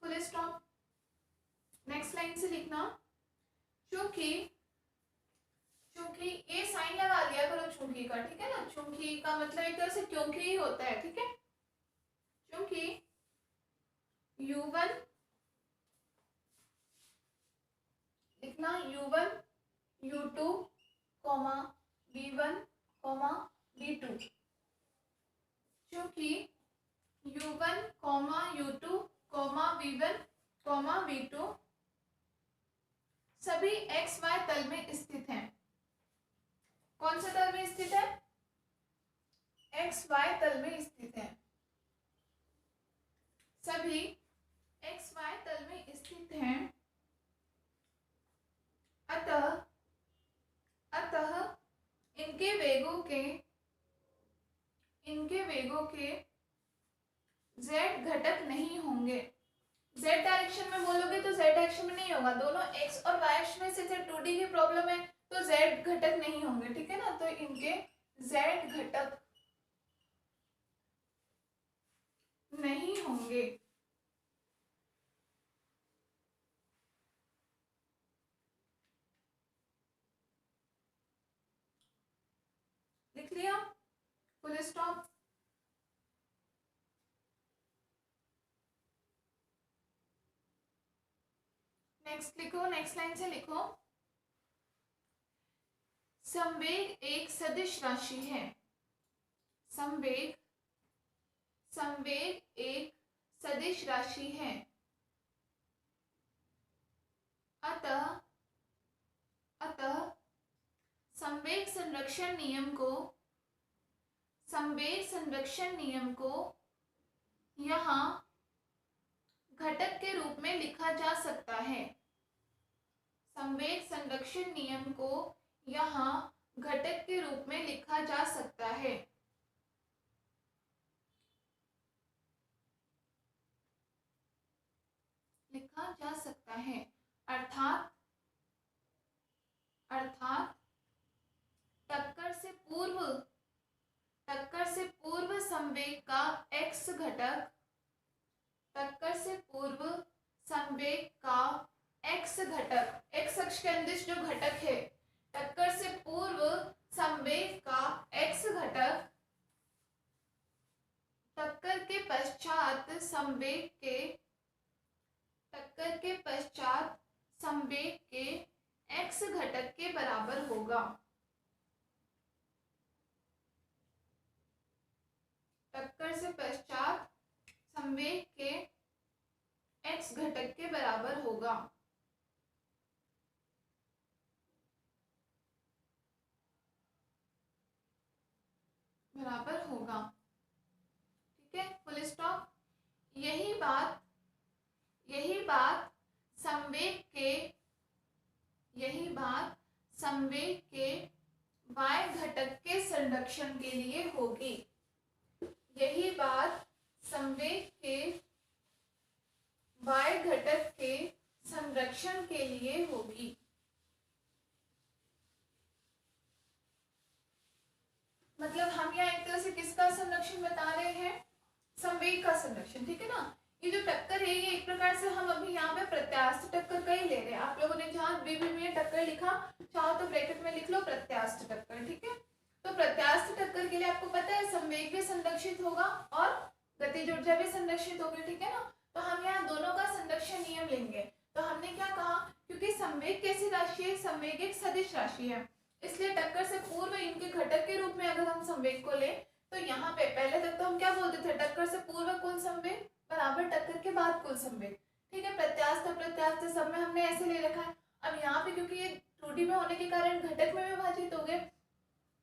Full stop. नेक्स्ट लाइन से लिखना चूंकि ये साइन लगा लिया करो चूंकि का, ठीक है ना, चूंकि का मतलब एक तरह से क्योंकि ही होता है। ठीक है, चूंकि U1 लिखना U1 U2 V1 V2, चूंकि U1 U2 V1 V2 सभी XY तल में स्थित हैं। कौन सा तल में स्थित है, XY तल में स्थित है। सभी XY तल में स्थित हैं। अतः इनके वेगों के Z घटक नहीं होंगे। Z डायरेक्शन में बोलोगे तो Z डायरेक्शन में नहीं होगा, दोनों X और Y अक्ष में से 2D की प्रॉब्लम है तो Z घटक नहीं होंगे। ठीक है ना, तो इनके Z घटक नहीं होंगे। लिख लिया, फुल स्टॉप। नेक्स्ट लिखो, नेक्स्ट लाइन से लिखो संवेग एक सदिश राशि है। संवेग एक सदिश राशि है। अतः संवेग संरक्षण नियम को यहाँ घटक के रूप में लिखा जा सकता है। संवेग संरक्षण नियम को यहाँ घटक के रूप में लिखा जा सकता है। अर्थात टक्कर से पूर्व संवेग का x घटक, x अक्ष के अंदिश जो घटक है, टक्कर से पूर्व संवेग का x घटक टक्कर के पश्चात संवेग के टक्कर के पश्चात संवेग के x घटक के बराबर होगा। टक्कर से पश्चात संवेग के x घटक के बराबर होगा। बराबर होगा, ठीक है, फुल स्टॉप। यही बात संवेग के y घटक के संरक्षण के लिए होगी। यही बात संवेग के y घटक के संरक्षण के लिए होगी। मतलब हम यहाँ एक तरह से किसका संरक्षण बता रहे हैं? संवेग का संरक्षण, ठीक है ना। ये जो टक्कर है ये एक प्रकार से हम अभी यहाँ पे प्रत्यास्थ टक्कर का ही ले रहे हैं। आप लोगों ने जहाँ बीबी में टक्कर लिखा, चाहो तो ब्रैकेट में लिख लो प्रत्यास्थ टक्कर, ठीक है। तो प्रत्यास्थ टक्कर के लिए आपको पता है संवेग भी संरक्षित होगा और गतिज ऊर्जा भी संरक्षित होगी, ठीक है ना। तो हम यहाँ दोनों का संरक्षण नियम लेंगे। तो हमने क्या कहा, क्योंकि संवेग कैसी राशि है? संवेग एक सदिश राशि है, इसलिए टक्कर से पूर्व इनके घटक के रूप में अगर हम संवेग को ले तो यहाँ पे पहले तक तो हम क्या बोलते थे, टक्कर से पूर्व कुल संवेग बराबर टक्कर के बाद कुल संवेग, ठीक है। प्रत्यास्थ अप्रत्यास्थ सब में हमने ऐसे ले रखा है। अब यहाँ पे क्योंकि ये 2D में होने के कारण घटक में विभाजित हो गए,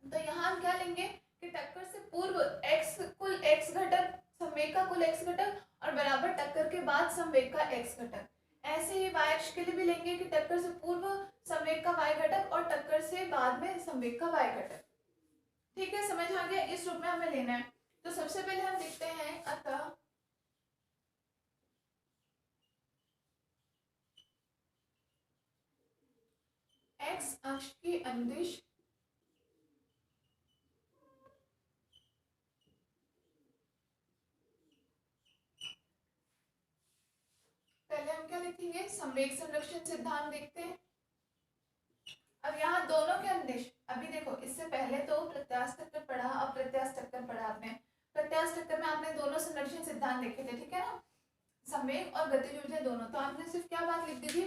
तो यहाँ हम क्या लेंगे कि टक्कर से पूर्व x कुल x घटक, संवेग का कुल x घटक और बराबर टक्कर के बाद संवेग का x घटक। ऐसे ही y अक्ष के लिए भी लेंगे कि टक्कर से पूर्व संवेग का y घटक और टक्कर से बाद में संवेग का y घटक, ठीक है। समझ आ गया? इस रूप में हमें लेना है। तो सबसे पहले हम लिखते हैं, अतः x अक्ष की अनुदिश पहले हम क्या लिखेंगे, संवेग संरक्षण सिद्धांत देखते हैं। अब यहाँ दोनों के अनुदिश, अभी देखो इससे पहले तो प्रत्यास्थ टक्कर पढ़ा, अब प्रत्यास्थ टक्कर पढ़ा आपने। प्रत्यास्थ टक्कर में आपने दोनों संरक्षण सिद्धांत देखे थे, ठीक है ना, संवेग और गतिज ऊर्जा दोनों। तो आपने सिर्फ क्या बात लिख दी थी,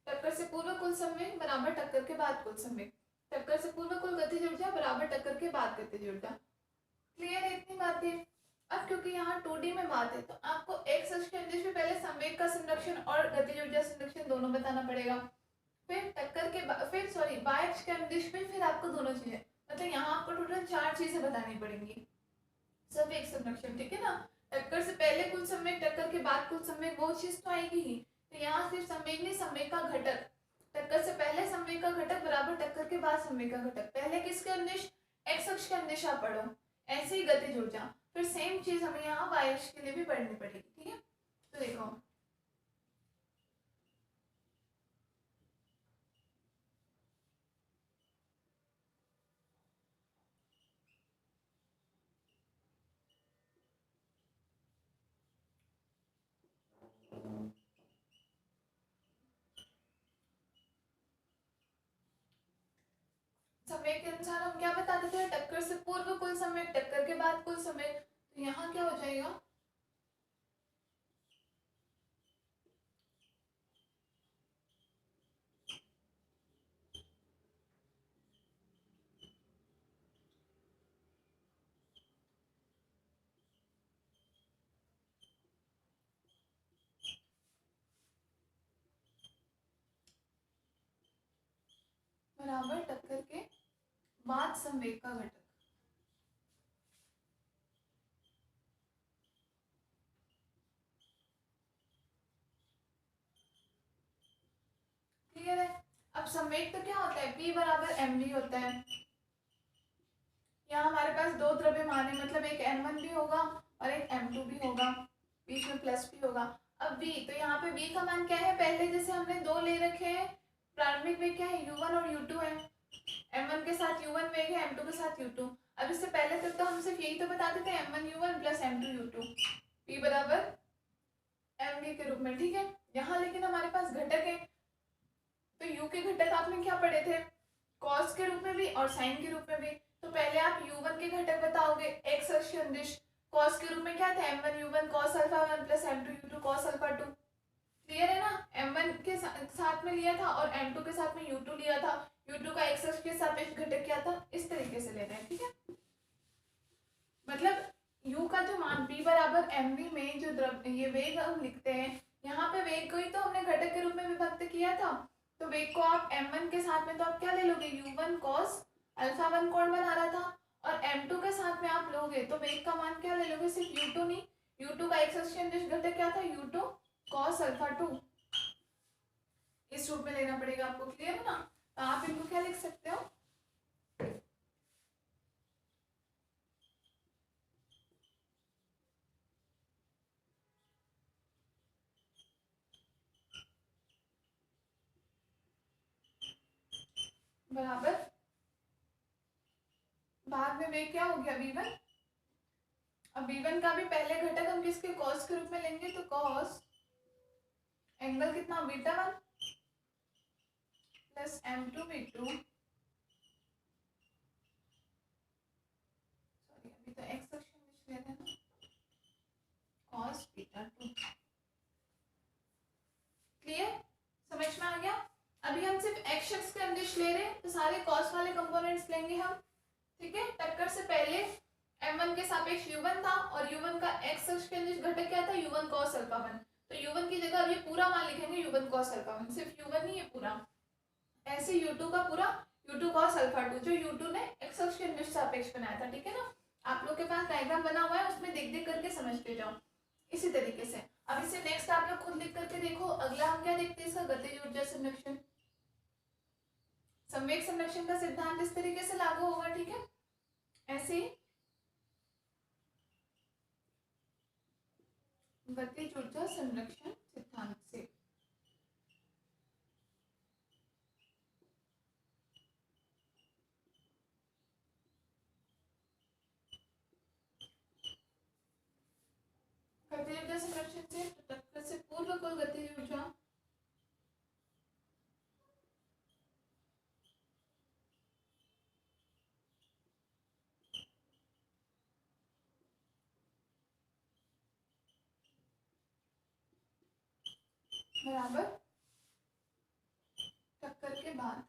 टक्कर से पूर्व कुल संवेग बराबर टक्कर के बाद कुल संवेग, टक्कर से पूर्व कुल गतिज ऊर्जा बराबर टक्कर के बाद गतिज ऊर्जा। क्लियर है इतनी बातें? अब क्योंकि यहाँ 2D में बात है तो आपको x अक्ष के अनुदिश में पहले संवेग का संरक्षण और गतिज ऊर्जा संरक्षण दोनों बताना पड़ेगा। फिर टक्कर के फिर सॉरी y अक्ष के अनुदिश में फिर आपको दोनों चीजें, मतलब यहाँ आपको टोटल 4 चीजें बतानी पड़ेंगी। संवेग संरक्षण, ठीक है ना। टक्कर से पहले कुल संवेग, टक्कर के बाद कुल संवेग, वो चीज तो आएगी ही। तो यहाँ सिर्फ संवेग नहीं, संवेग का घटक, टक्कर से पहले संवेग का घटक बराबर टक्कर के बाद संवेग का घटक। पहले किसके अनुदिश? x अक्ष के अनुदिश आप पढ़ो। ऐसे ही गतिज ऊर्जा, फिर सेम चीज हमें यहाँ y अक्ष के लिए भी पढ़नी पड़ेगी, ठीक है। तो देखो संवेग के अनुसार हम क्या बताते थे, टक्कर से पूर्व कुल संवेग, टक्कर के बाद कुल संवेग। तो यहाँ क्या हो जाएगा, बराबर टक्कर के बाद संवेग का घटक। क्लियर है? अब संवेग तो क्या होता है, P बराबर mv होता है। यहाँ हमारे पास दो द्रव्यमान है, मतलब एक m1 भी होगा और एक m2 भी होगा, बीच में प्लस भी होगा। अब v, तो यहाँ पे v का मान क्या है, पहले जैसे हमने दो ले रखे हैं, प्रारंभिक वेग क्या है, u1 और u2 है। m1 के साथ u1 वेग है, m2 के साथ u2। अब इससे पहले तक तो हम सिर्फ यही तो बताते थे, m1 u1 plus m2 u2, p बराबर mv के रूप में, ठीक है। यहाँ लेकिन हमारे पास घटक है, तो u के घटक आपने क्या पढ़े थे, कॉस के रूप में भी और साइन के रूप में भी। तो पहले आप u1 के घटक बताओगे, x अक्ष के अनुदिश कॉस के रूप में क्या था, m1 u1 cos alpha 1 plus m2 u2 cos alpha 2। Clear है ना? साथ में लिया था और m2 के साथ में u2 लिया था, u2 का x अक्ष के सापेक्ष घटक क्या था, इस तरीके से लेना है। ठीक है, मतलब u का जो मान p बराबर mv में जो द्रव ये वेग हम लिखते हैं, यहाँ पे वेग को ही तो हमने घटक के रूप में विभक्त किया था, तो वेग को आप m1 के साथ में तो आप क्या ले लोगे, u1 cos अल्फा 1 कोण बना रहा था, और m2 के साथ में आप लोगे तो वेग का मान क्या ले लोगे, सिर्फ u2 नहीं, u2 का x अक्ष घटक क्या था, u2 cos अल्फा 2, इस रूप में लेना पड़ेगा आपको। क्लियर है ना, तो आप इनको क्या लिख सकते हो, बराबर बाद में वेग क्या हो गया v1, अब v1 का भी पहले घटक हम किसके cos के रूप में लेंगे, तो cos एंगल कितना beta 1 plus m2 v2, sorry अभी तो x अक्ष लिख लेते हैं ना, cos बीटा 2। क्लियर, समझ में आ गया। अभी हम सिर्फ x अक्ष के अंदिश ले रहे हैं तो सारे cos वाले कंपोनेंट्स लेंगे हम। ठीक है, टक्कर से पहले m1 के सापेक्ष u1 था और u1 का x अक्ष के अंदिश घटक क्या था, u1 cos अल्फा 1, तो u1 की जगह अब ये पूरा मान लिखेंगे u1 cos अल्फा 1, सिर्फ u1 नहीं है पूरा, ऐसे u2 का पूरा u2 cos अल्फा 2 जो u2 ने x अक्ष के अंदिश सापेक्ष बनाया था। ठीक है ना, आप लोग के पास डायग्राम बना हुआ है, उसमें देख देख करके समझते जाओ इसी तरीके से। अब इसे नेक्स्ट आप लोग खुद लिख करके देखो। अगला हम क्या देखते हैं, इसका गतिज ऊर्जा संरक्षण, संवेग संरक्षण का सिद्धांत इस तरीके से लागू होगा। ठीक है, ऐसे ही गतिज ऊर्जा संरक्षण सिद्धांत से गतिज ऊर्जा संरक्षण से टक्कर से पूर्व कुल गतिज ऊर्जा बराबर टक्कर के बाद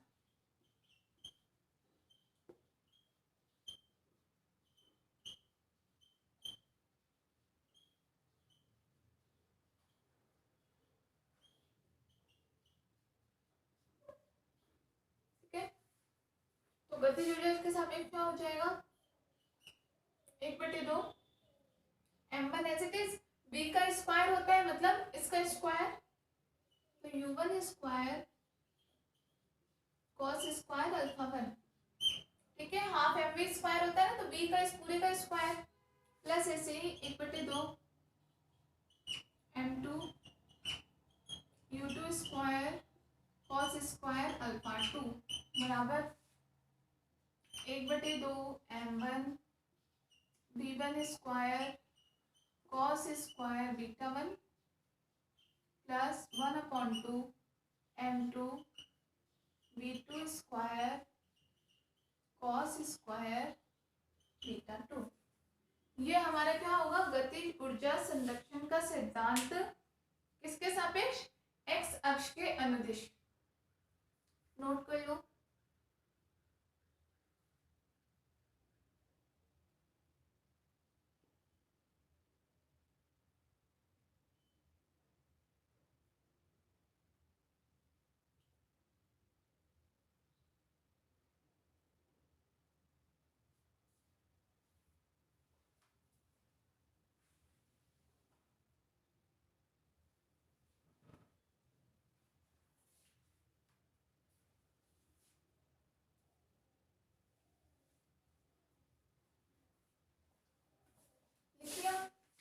तो गतिज ऊर्जा इसके सापेक्ष क्या हो जाएगा, 1/2 m1 as it is, v का स्क्वायर होता है मतलब इसका स्क्वायर, तो u1 square cos square alpha 1। ठीक है, हाफ mv स्क्वायर होता है ना, तो v का इस पूरे का स्क्वायर प्लस ऐसे ही 1/2 m2 u2 square cos square alpha 2 बराबर 1/2 m1 v1 square cos square beta 1 plus 1/2 m2 v2 square cos square beta 2। ये हमारा क्या होगा, गतिज ऊर्जा संरक्षण का सिद्धांत किसके सापेक्ष, x अक्ष के अनुदिश। नोट कर लो।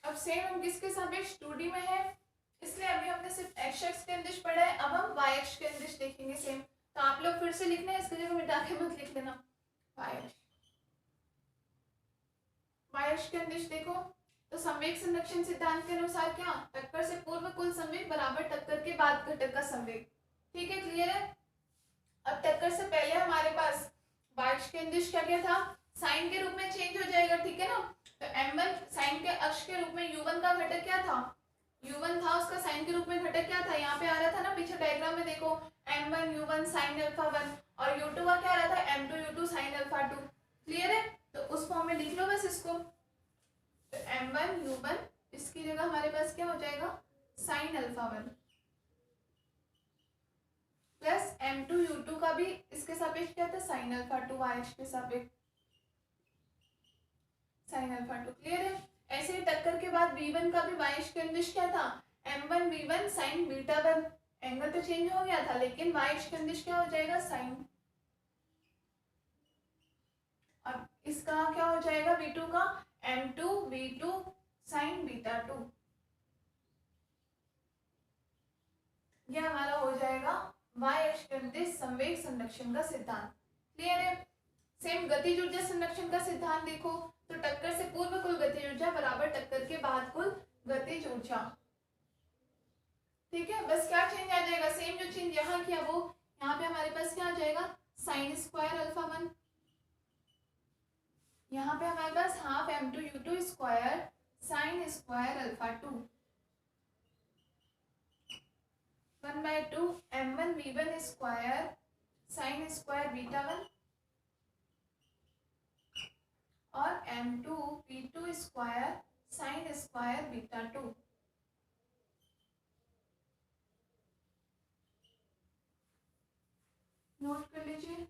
अब सेम हम किसके सापेक्ष 2D में है, इसलिए अभी हमने सिर्फ x अक्ष के अंदिश पढ़ा है, अब हम y अक्ष के अंदिश देखेंगे सेम। तो आप लोग फिर से लिखना है, इसकी जगह मिटा के मत लिख लेना y अक्ष के अंदिश देखो तो संवेग संरक्षण सिद्धांत के अनुसार क्या, टक्कर से पूर्व कुल संवेग बराबर टक्कर के बाद घटक का संवेग। ठीक है, क्लियर है। अब टक्कर से पहले हमारे पास y अक्ष के अंदिश क्या क्या था, साइन के रूप में चेंज हो जाएगा। ठीक है ना, तो m1 साइन के अक्ष के रूप में u1 का घटक क्या था, u1 था, उसका साइन के रूप में घटक क्या था, यहाँ पे आ रहा था ना पीछे डायग्राम में देखो, m1u1 sin अल्फा 1 और u2 का क्या आ रहा था m2u2 sin अल्फा 2। क्लियर है? तो उस फॉर्म में लिख लो बस इसको। तो m1u1 इसकी जगह हमारे पास क्या हो जाएगा sin अल्फा 1 प्लस m2u2 का भी इसके सापेक्ष क्या था sin अल्फा 2 y के सापेक्ष sin अल्फा 2। क्लियर है? ऐसे ही टक्कर के बाद v1 का भी y के अंदिश क्या था m1v1 sin बीटा 1। एंगल तो चेंज हो गया था लेकिन y के अंदिश क्या हो जाएगा sin। अब इसका क्या हो जाएगा v2 का m2v2 sin बीटा 2। यह हमारा हो जाएगा y अक्ष के अंदिश संवेग संरक्षण का सिद्धांत। क्लियर है? सेम गतिज ऊर्जा संरक्षण का सिद्धांत देखो तो टक्कर से पूर्व कुल गतिज ऊर्जा बराबर टक्कर के बाद कुल गतिज ऊर्जा। ठीक है? बस क्या चेंज आ जाएगा सेम जो चेंज यहाँ किया वो यहाँ पे हमारे पास क्या आ जाएगा साइन स्क्वायर अल्फा 1। यहाँ पे हमारे पास half m2u2 square sine square alpha 2 1/2 m1v1 square sine square beta 1 और m2v2 square sine square beta 2। Note कर लीजिए।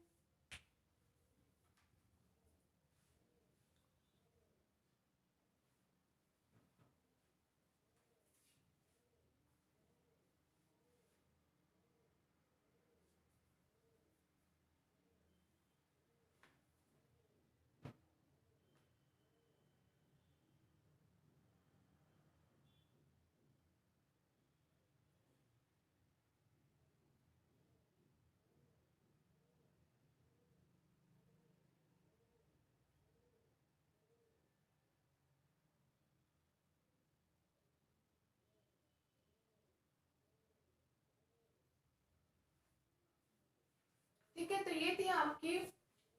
ठीक है? तो ये थी आपकी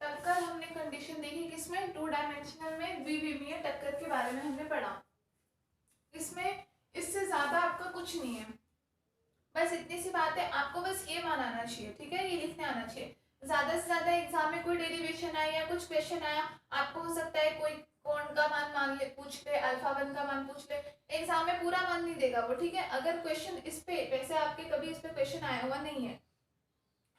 टक्कर। हमने कंडीशन देखी किसमें 2 डायमेंशनल में द्विविमीय टक्कर के बारे में हमने पढ़ा। इसमें इससे ज्यादा आपका कुछ नहीं है, बस इतनी सी बात है। आपको बस ये मान आना चाहिए। ठीक है? ये लिखने आना चाहिए। ज्यादा से ज्यादा एग्जाम में कोई डेरिवेशन आया या कुछ क्वेश्चन आया, आपको हो सकता है कोई कोण का मान मान ले पूछ ले, अल्फा 1 का मान पूछ ले, एग्जाम में पूरा मान नहीं देगा वो। ठीक है? अगर क्वेश्चन इस पे वैसे आपके कभी इस पे क्वेश्चन आया हुआ नहीं है,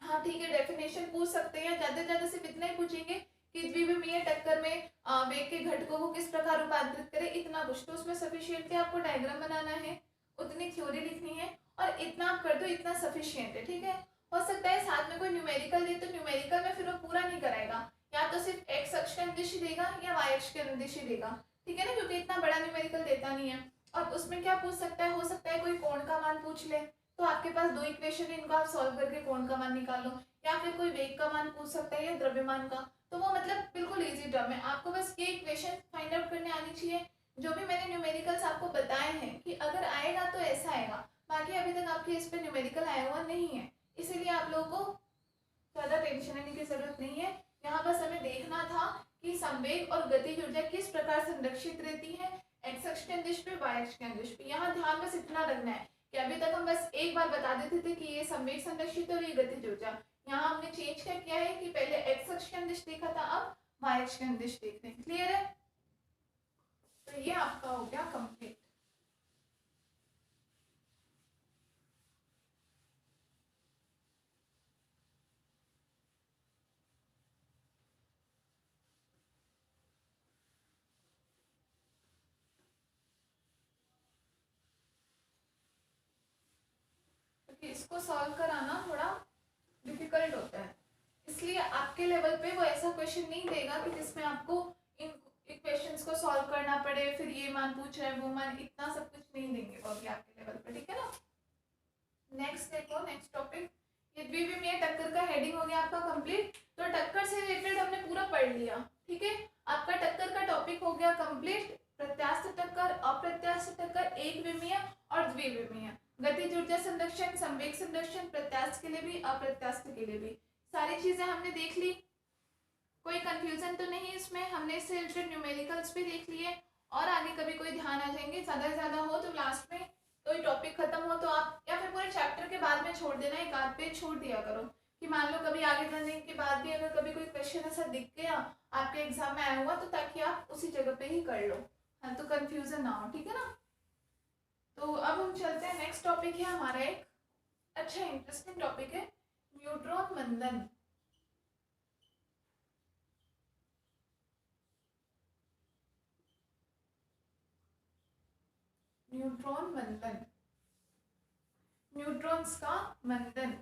हाँ ठीक है, डेफिनेशन पूछ सकते हैं। ज्यादा से ज्यादा सिर्फ इतना ही पूछेंगे कि द्विविमीय टक्कर में वेग के घटकों को किस प्रकार रूपांतरित करें, इतना कुछ। तो उसमें सफिशिएंट है, आपको डायग्राम बनाना है, उतनी थ्योरी लिखनी है और इतना आप कर दो, इतना सफिशिएंट है। ठीक है? हो सकता है साथ में कोई न्यूमेरिकल दे तो न्यूमेरिकल में फिर वो पूरा नहीं कराएगा, या तो सिर्फ एक्स अक्ष के अंदिश ही देगा या वाई अक्ष के अंदिश ही देगा। ठीक है ना? क्योंकि इतना बड़ा न्यूमेरिकल देता नहीं है। और उसमें क्या पूछ सकता है, हो सकता है कोई कोण का मान पूछ ले, तो आपके पास 2 इक्वेशन है, इनको आप सॉल्व करके कोण का मान निकाल लो। या फिर कोई वेग का मान पूछ सकता है या द्रव्यमान का, तो वो मतलब बिल्कुल इजी टर्म है। आपको बस ये इक्वेशन फाइंड आउट करने आनी चाहिए। जो भी मैंने न्यूमेरिकल्स आपको बताए हैं कि अगर आएगा तो ऐसा आएगा, बाकी अभी तक आपके इस पे न्यूमेरिकल आया हुआ नहीं है, इसीलिए आप लोगों को ज़्यादा टेंशन लेने की जरूरत नहीं है। यहाँ बस हमें देखना था कि संवेग और गतिज ऊर्जा किस प्रकार संरक्षित रहती है, एक्स अक्ष के अंदिश पे, वाई अक्ष के अंदिश पे। यहाँ ध्यान बस इतना रखना है कि अभी तक हम बस एक बार बता देते थे कि ये संवेग संरक्षित और ये गतिज ऊर्जा। यहाँ हमने चेंज क्या किया है कि पहले एक्स अक्ष के अंदिश देखा था, अब वाई अक्ष के अंदिश देखते हैं। क्लियर है? तो ये आपका हो गया कंप्लीट। इसको सॉल्व कराना थोड़ा डिफिकल्ट होता है, इसलिए आपके लेवल पे वो ऐसा क्वेश्चन नहीं देगा कि जिसमें आपको इन इक्वेशंस को सॉल्व करना पड़े, फिर ये मान पूछ रहा है वो मान, इतना सब कुछ नहीं देंगे वो अभी आपके लेवल पे। ठीक है ना? नेक्स्ट देखो, नेक्स्ट टॉपिक, ये द्विविमीय टक्कर का हेडिंग हो गया आपका कंप्लीट। तो टक्कर से रिलेटेड हमने पूरा पढ़ लिया। ठीक है? आपका टक्कर का टॉपिक हो गया कंप्लीट। प्रत्यास्थ टक्कर, अप्रत्यास्थ टक्कर, एक विमीय और द्विविमीय, गतिज ऊर्जा संरक्षण, संवेग संरक्षण, प्रत्यास्थ के लिए भी अप्रत्यास्थ के लिए भी, सारी चीजें हमने देख ली। कोई कंफ्यूजन तो नहीं इसमें? हमने इससे रिलेटेड न्यूमेरिकल्स भी देख लिए और आगे कभी कोई ध्यान आ जाएंगे, ज्यादा से ज्यादा हो तो लास्ट में कोई टॉपिक खत्म हो तो आप, या फिर पूरे पर चैप्टर के बाद में छोड़ देना, एक आध पेज छोड़ दिया करो कि मान लो कभी आगे बढ़ने के बाद भी अगर कभी कोई क्वेश्चन ऐसा दिख गया आपके एग्जाम में आया हुआ तो ताकि आप उसी जगह पे ही कर लो, हाँ, तो कंफ्यूजन ना हो, ठीक है ना। तो अब हम चलते हैं, नेक्स्ट टॉपिक है हमारा एक अच्छा इंटरेस्टिंग टॉपिक है न्यूट्रॉन मंदन। न्यूट्रॉन मंदन, न्यूट्रॉन्स का मंदन,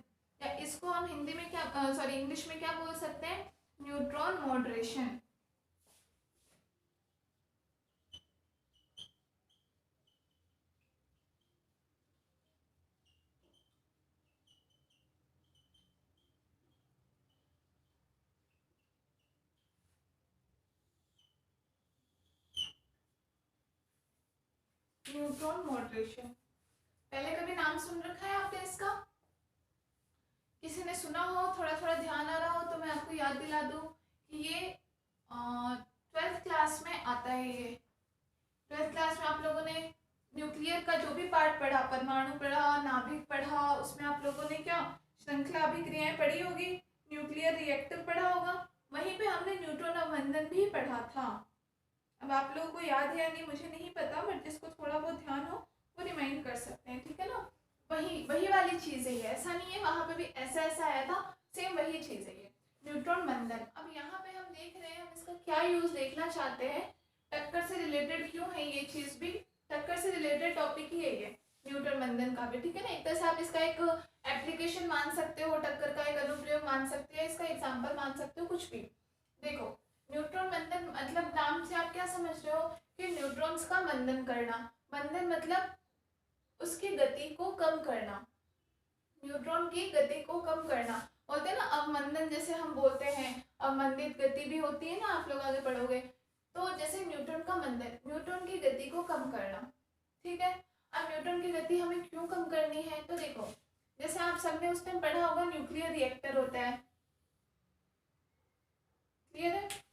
या इसको हम हिंदी में क्या सॉरी इंग्लिश में क्या बोल सकते हैं, न्यूट्रॉन मॉडरेशन। न्यूट्रॉन मॉडरेशन, पहले कभी नाम सुन रखा है आपने इसका? किसी ने सुना हो, थोड़ा थोड़ा ध्यान आ रहा हो तो मैं आपको याद दिला दूं कि ये 12th क्लास में आता है। ये 12th क्लास में आप लोगों ने न्यूक्लियर का जो भी पार्ट पढ़ा, परमाणु पढ़ा, नाभिक पढ़ा, उसमें आप लोगों ने क्या श्रृंखला अभिक्रियाएं पढ़ी होगी, न्यूक्लियर रिएक्टर पढ़ा होगा, वहीं पे हमने न्यूट्रॉन अवमंदन भी पढ़ा था। अब आप लोगों को याद है या नहीं मुझे नहीं पता, बट जिसको थोड़ा बहुत ध्यान हो वो रिमाइंड कर सकते हैं, ठीक है ना। वही वाली चीज है ये, ऐसा नहीं है वहां पे भी ऐसा ऐसा आया था, सेम वही चीज है ये न्यूट्रॉन मंदन। अब यहाँ पे हम देख रहे हैं, हम इसका क्या यूज देखना चाहते हैं, टक्कर से रिलेटेड क्यों है ये चीज भी, टक्कर से रिलेटेड टॉपिक ही है ये न्यूट्रॉन मंदन का भी, ठीक है ना। एक तरह से आप इसका एक एप्लीकेशन मान सकते हो, टक्कर का एक अनुप्रयोग मान सकते हो, इसका एग्जाम्पल मान सकते हो, कुछ भी। देखो न्यूट्रॉन मंदन मतलब नाम से आप क्या समझ रहे हो कि न्यूट्रॉन्स का मंदन करना, मंदन मतलब उसकी गति को कम करना, न्यूट्रॉन की गति को कम करना। होते हैं ना अवमंदन, जैसे हम बोलते हैं अवमंदित गति भी होती है ना, आप लोग आगे पढ़ोगे। तो जैसे न्यूट्रॉन का मंदन, न्यूट्रॉन की गति को कम करना, ठीक है। अब न्यूट्रॉन की गति हमें क्यों कम करनी है, तो देखो जैसे आप सबने उस टाइम पढ़ा होगा न्यूक्लियर रिएक्टर होता है, क्लियर है।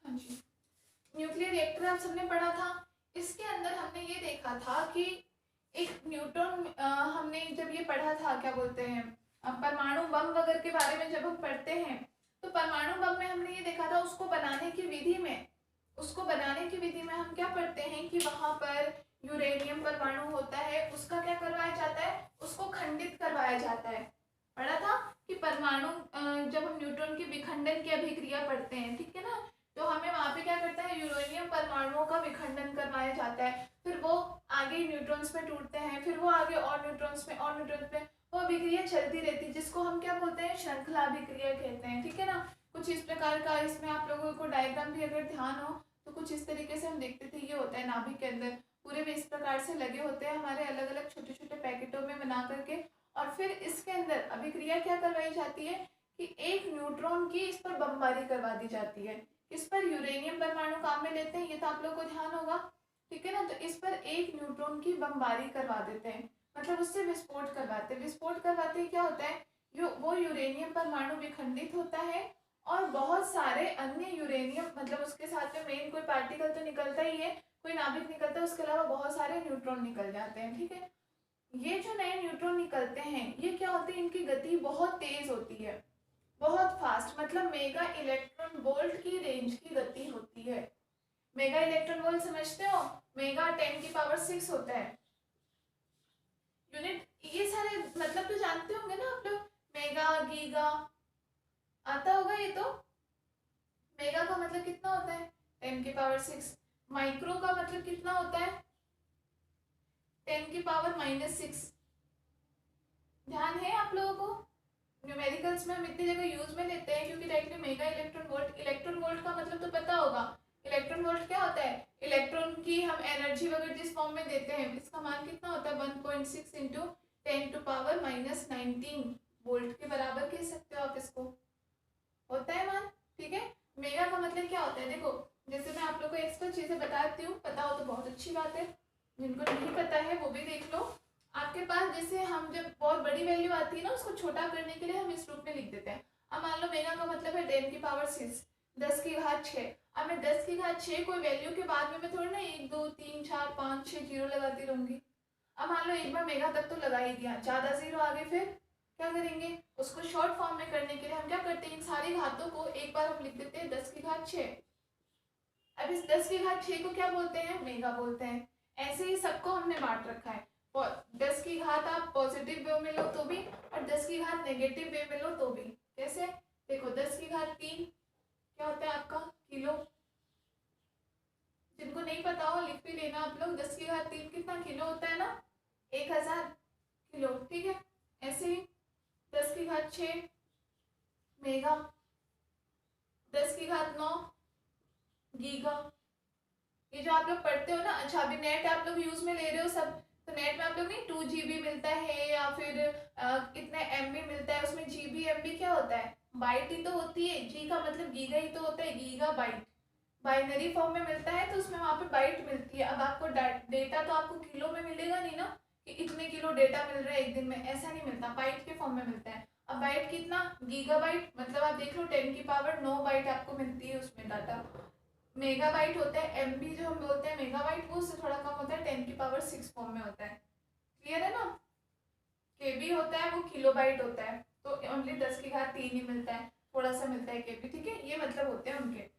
हाँ जी, न्यूक्लियर रिएक्टर आप सबने पढ़ा था, इसके अंदर हमने ये देखा था कि एक न्यूट्रॉन, हमने जब ये पढ़ा था क्या बोलते हैं परमाणु बम वगैरह के बारे में जब हम पढ़ते हैं, तो परमाणु बम में हमने ये देखा था उसको बनाने की विधि में, हम क्या पढ़ते हैं कि वहां पर यूरेनियम परमाणु होता है, उसका क्या करवाया जाता है, उसको खंडित करवाया जाता है। पढ़ा था कि परमाणु जब हम न्यूट्रॉन की विखंडन की अभिक्रिया पढ़ते हैं, ठीक है ना, तो हमें वहां पे क्या करता है यूरेनियम परमाणुओं का विखंडन करवाया जाता है, फिर वो आगे न्यूट्रॉन्स में टूटते हैं, फिर वो आगे और न्यूट्रॉन्स में वो अभिक्रिया चलती रहती है, जिसको हम क्या बोलते हैं श्रृंखला अभिक्रिया कहते हैं, ठीक है ना। कुछ इस प्रकार का इसमें आप लोगों को डायग्राम भी अगर ध्यान हो तो कुछ इस तरीके से हम देखते थे, ये होता है नाभिक के अंदर पूरे में इस प्रकार से लगे होते हैं हमारे अलग अलग छोटे छोटे पैकेटों में बना करके, और फिर इसके अंदर अभिक्रिया क्या करवाई जाती है कि एक न्यूट्रॉन की इस पर बमबारी करवा दी जाती है, इस पर यूरेनियम परमाणु काम में लेते हैं, ये तो आप लोग को ध्यान होगा, ठीक है ना। तो इस पर एक न्यूट्रॉन की बमबारी करवा देते हैं, मतलब उससे विस्फोट करवाते हैं। विस्फोट करवाते ही क्या होता है, वो यूरेनियम परमाणु विखंडित होता है और बहुत सारे अन्य यूरेनियम, मतलब उसके साथ में मेन कोई पार्टिकल तो निकलता ही है, कोई नाभिक निकलता है, उसके अलावा बहुत सारे न्यूट्रॉन निकल जाते हैं, ठीक है। ये जो नए न्यूट्रॉन निकलते हैं ये क्या होते हैं, इनकी गति बहुत तेज होती है, बहुत फास्ट, मतलब मेगा इलेक्ट्रॉन वोल्ट की रेंज की गति होती है। मेगा इलेक्ट्रॉन वोल्ट समझते हो, मेगा 10⁶ होता है यूनिट, ये सारे मतलब तो जानते होंगे ना आप लोग, मेगा गीगा आता होगा ये तो। मेगा का मतलब कितना होता है 10⁻⁶, माइक्रो का मतलब कितना होता है 10⁻⁻⁶। ध्यान है आप लोगों को, न्यूमेरिकल्स में हम इतनी जगह यूज में लेते हैं क्योंकि डायरेक्टली मेगा इलेक्ट्रॉन वोल्ट का मतलब तो पता होगा। इलेक्ट्रॉन वोल्ट क्या होता है, इलेक्ट्रॉन की हम एनर्जी वगैरह जिस फॉर्म में देते हैं इसका मान कितना होता है 1.6 इंटू 10⁻⁻19 वोल्ट के बराबर कह सकते हो आप इसको, होता है मान, ठीक है। मेगा का मतलब क्या होता है, देखो जैसे मैं आप लोग को एक्स्ट्रा चीजें बताती हूँ, पता हो तो बहुत अच्छी बात है, जिनको नहीं पता है वो भी देख लो। आपके आपके पास जैसे हम जब बहुत बड़ी वैल्यू आती है ना, उसको छोटा करने के लिए हम इस रूप में लिख देते हैं। अब मान लो मेगा का मतलब है 10⁻6, 10⁻6। अब मैं 10⁻6 कोई वैल्यू के बाद में मैं थोड़ी ना 1 2 3 4 5 6 जीरो लगाती रहूंगी। अब मान लो एक बार मेगा तक तो लगा ही दिया, ज्यादा जीरो आगे फिर क्या करेंगे, उसको शॉर्ट फॉर्म में करने के लिए हम क्या करते हैं, इन सारी घातों को एक बार हम लिख देते हैं 10⁻6। अब इस 10⁻6 को क्या बोलते हैं, मेगा बोलते हैं। ऐसे ही सबको हमने बांट रखा है। 10 की घात आप पॉजिटिव वे में लो तो भी, और 10 की घात नेगेटिव वे में लो तो भी। कैसे, देखो 10⁻3 क्या होता है आपका, किलो। जिनको नहीं पता हो लिख भी लेना आप लोग, 10⁻3 कितना किलो होता है ना, 1000 किलो। ठीक है, ऐसे ही 10⁻6 मेगा, 10⁻9 गीगा। ये जो आप लोग पढ़ते हो ना, अच्छा अभी नेट आप लोग यूज में ले रहे हो सब, तो नेट में आप लोग नहीं 2 GB मिलता है या फिर कितने MB मिलता है, उसमें GB MB क्या होता है, बाइट ही तो होती है। जी का मतलब गीगा ही तो होता है, गीगा बाइट बाइनरी फॉर्म में मिलता है, तो उसमें वहाँ पे बाइट मिलती है। अब आपको डेटा तो आपको किलो में मिलेगा नहीं ना, कि इतने किलो डेटा मिल रहा है एक दिन में, ऐसा नहीं मिलता, बाइट के फॉर्म में मिलता है। अब बाइट कितना, गीगाबाइट, मतलब आप देख लो 10⁻9 बाइट आपको मिलती है उसमें डाटा। मेगाबाइट होता है, MB जो हम बोलते हैं मेगाबाइट, वो उससे थोड़ा कम होता है, 10⁻6 फॉर्म में होता है। क्लियर है ना। KB होता है वो किलोबाइट होता है, तो ओनली 10⁻3 ही मिलता है, थोड़ा सा मिलता है KB। ठीक है, ये मतलब होते हैं उनके।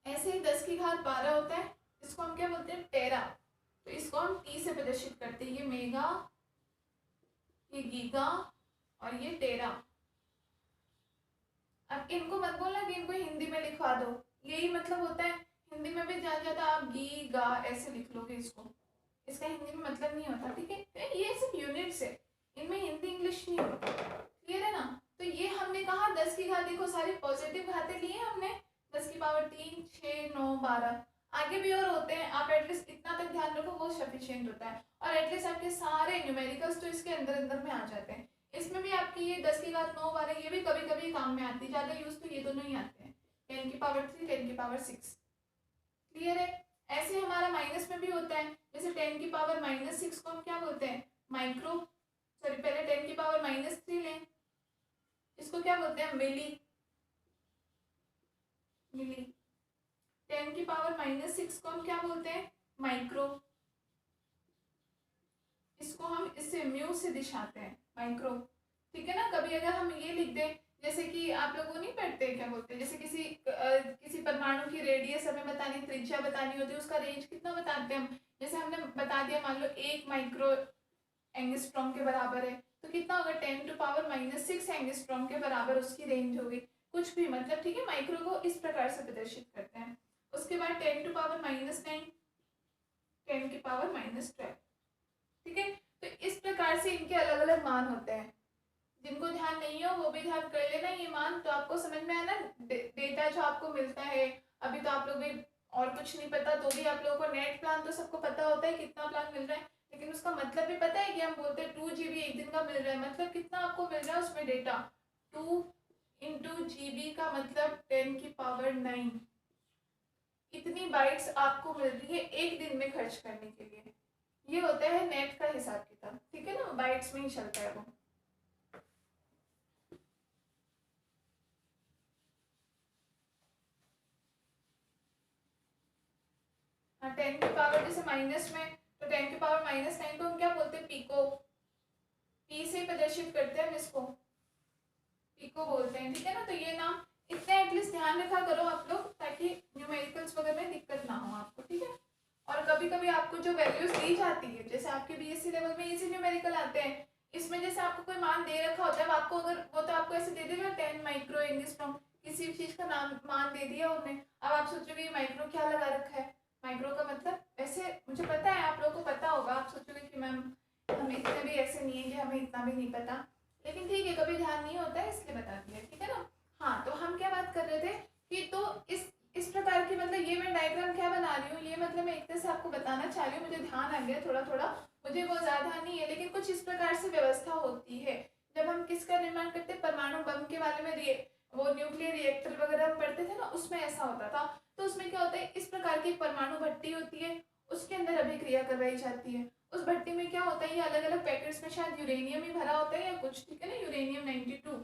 ऐसे ही 10⁻12 होता है, इसको हम क्या बोलते हैं, टेरा। तो इसको हम T से प्रदर्शित करते हैं, ये मेगा, ये गीगा और ये टेरा। अब इनको मत बोलना कि इनको हिंदी में लिखवा दो, यही मतलब होता है। हिंदी में भी ज्यादा ज्यादा आप गीगा ऐसे लिख लोगे इसको, इसका हिंदी में मतलब नहीं होता। ठीक है, ये सिर्फ यूनिट्स है, इनमें हिंदी इंग्लिश नहीं होती। क्लियर है ना। तो ये हमने कहा 10 की घात, देखो सारी पॉजिटिव घातें लिए हमने, 10⁻3 6 9 12। आगे भी और होते हैं, आप एटलीस्ट इतना तक ध्यान रखो, वो सफिशिएंट होता है। और एटलीस्ट आपके सारे न्यूमेरिकल्स तो इसके अंदर अंदर में आ जाते हैं। इसमें भी आपकी ये 10⁻9 12 ये भी कभी कभी काम में आती है, ज्यादा यूज तो ये दोनों ही आते हैं, 10⁻3 10⁻6। क्लियर है। ऐसे हमारा माइनस में भी होता है, जैसे 10⁻−6 को हम क्या बोलते हैं, माइक्रो, सॉरी पहले 10⁻−3 लें, इसको क्या बोलते हैं, मिली। मिली 10⁻−6 को हम क्या बोलते हैं, माइक्रो। इसको हम इससे म्यू से दिखाते हैं, माइक्रो। ठीक है ना। कभी अगर हम ये लिख दें, जैसे कि आप लोग वो नहीं पढ़ते, क्या बोलते हैं, जैसे किसी परमाणु की रेडियस हमें बतानी, त्रिज्या बतानी होती है, उसका रेंज कितना बताते हैं हम। जैसे हमने बता दिया, मान लो 1 माइक्रो एंगस्ट्रॉम के बराबर है, तो कितना होगा, 10⁻−6 एंगस्ट्रॉम के बराबर उसकी रेंज होगी, कुछ भी मतलब। ठीक है, माइक्रो को इस प्रकार से प्रदर्शित करते हैं। उसके बाद 10⁻−9, 10⁻−12। ठीक है, तो इस प्रकार से इनके अलग अलग मान होते हैं। जिनको ध्यान नहीं हो वो भी ध्यान कर लेना ये मान, तो आपको समझ में आना। डेटा जो आपको मिलता है, अभी तो आप लोग भी और कुछ नहीं पता, तो भी आप लोगों को नेट प्लान तो सबको पता होता है कितना प्लान मिल रहा है, लेकिन उसका मतलब भी पता है कि हम बोलते हैं 2 GB एक दिन का मिल रहा है, मतलब कितना आपको मिल रहा है उसमें डेटा, 2 × GB का मतलब 10⁻9। इतनी बाइट्स आपको मिल रही है एक दिन में खर्च करने के लिए। ये होता है नेट का हिसाब किताब। ठीक है ना, बाइट्स में ही चलता है वो। हाँ, 10 की पावर जैसे माइनस में, तो 10⁻−9 को हम क्या बोलते हैं, पिको। पी से प्रदर्शित करते हैं हम इसको, पिको बोलते हैं। ठीक है ना, तो ये नाम इतने एटलीस्ट ध्यान रखा करो आप लोग, ताकि न्यूमेरिकल्स वगैरह में दिक्कत ना हो आपको। ठीक है, और कभी कभी आपको जो वैल्यूज दी जाती है, जैसे आपके BSc लेवल में इजी न्यूमेरिकल आते हैं, इसमें जैसे आपको कोई मान दे रखा होता है, आपको अगर वो तो आपको ऐसे दे देगा 10 माइक्रो एंगस्ट्रॉम, किसी भी चीज का नाम मान दे दिया उन्होंने। अब आप सोचोगे ये माइक्रो क्या लगा रखा है, माइक्रो का मतलब, वैसे मुझे पता है आप लोगों को पता होगा, आप सोचोगे कि मैम हमें इतने भी ऐसे नहीं है कि हमें इतना भी नहीं पता, लेकिन ठीक है, कभी ध्यान नहीं होता है इसलिए बता दिया। ठीक है ना। हाँ, तो हम क्या बात कर रहे थे कि तो इस प्रकार की, मतलब ये मैं डायग्राम क्या बना रही हूँ, ये मतलब मैं एक तरह से आपको बताना चाह रही हूँ, मुझे ध्यान आ गया थोड़ा थोड़ा, मुझे वो ज़्यादा नहीं है, लेकिन कुछ इस प्रकार से व्यवस्था होती है। जब हम किसका निर्माण करते, परमाणु बम के बारे में, वो न्यूक्लियर रिएक्टर वगैरह हम पढ़ते थे ना, उसमें ऐसा होता था। तो उसमें क्या होता है, इस प्रकार की परमाणु भट्टी होती है, उसके अंदर अभिक्रिया करवाई जाती है। उस भट्टी में क्या होता है, ये अलग अलग पैकेट्स में शायद यूरेनियम ही भरा होता है या कुछ, ठीक है ना, यूरेनियम 92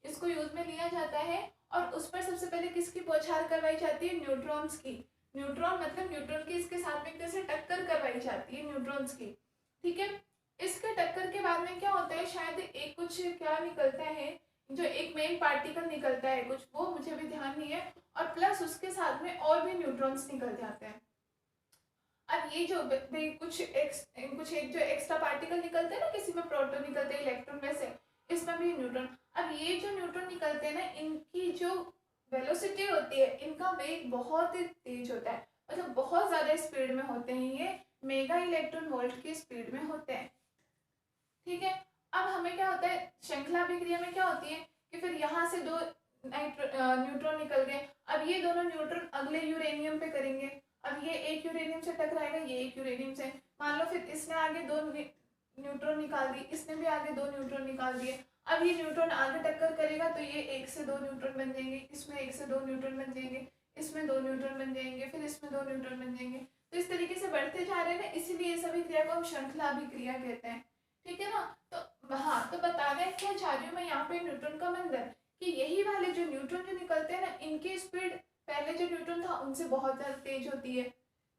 इसको यूज में लिया जाता है। और उस पर सबसे पहले किसकी बौछार करवाई जाती है? न्यूट्रॉन्स की। न्यूट्रॉन मतलब न्यूट्रॉन की इसके साथ में एक तरह से टक्कर करवाई जाती है न्यूट्रॉन्स की, ठीक है। इसके टक्कर के बाद में क्या होता है, शायद एक कुछ क्या निकलता है, जो एक मेन पार्टिकल निकलता है कुछ, वो मुझे भी ध्यान नहीं है, और प्लस उसके साथ में और भी न्यूट्रॉन्स निकल जाते हैं। अब ये जो कुछ एक जो एक्स्ट्रा पार्टिकल निकलते हैं ना, किसी में प्रोटॉन निकलते हैं इलेक्ट्रॉन में से, इसमें भी न्यूट्रॉन। अब ये जो न्यूट्रॉन निकलते हैं ना, इनकी जो वेलोसिटी होती है, इनका वेग बहुत ही तेज होता है, मतलब बहुत ज्यादा स्पीड में होते हैं, ये मेगा इलेक्ट्रॉन वोल्ट की स्पीड में होते हैं, ठीक है। अब हमें क्या होता है, श्रृंखला अभिक्रिया में क्या होती है कि फिर यहाँ से दो न्यूट्रॉन निकल गए, अब ये दोनों न्यूट्रॉन अगले यूरेनियम पे करेंगे, अब ये एक यूरेनियम से टकराएगा, ये एक यूरेनियम से, मान लो फिर इसने आगे दो न्यूट्रॉन निकाल दी, इसने भी आगे दो न्यूट्रॉन निकाल दिए, अब ये न्यूट्रॉन आगे टक्कर करेगा तो ये एक से दो न्यूट्रॉन बन जाएंगे, इसमें एक से दो न्यूट्रॉन बन जाएंगे, इसमें दो न्यूट्रॉन बन जाएंगे, फिर इसमें दो न्यूट्रॉन बन जाएंगे, तो इस तरीके से बढ़ते जा रहे हैं ना, इसीलिए इस अभिक्रिया को हम श्रृंखला अभिक्रिया कहते हैं, ठीक है ना। तो हाँ, तो बता दें क्या चाह रही हूँ मैं यहाँ पे न्यूट्रॉन का मंदन, कि यही वाले जो न्यूट्रॉन जो निकलते हैं ना, इनकी स्पीड पहले जो न्यूट्रॉन था उनसे बहुत ज्यादा तेज होती है,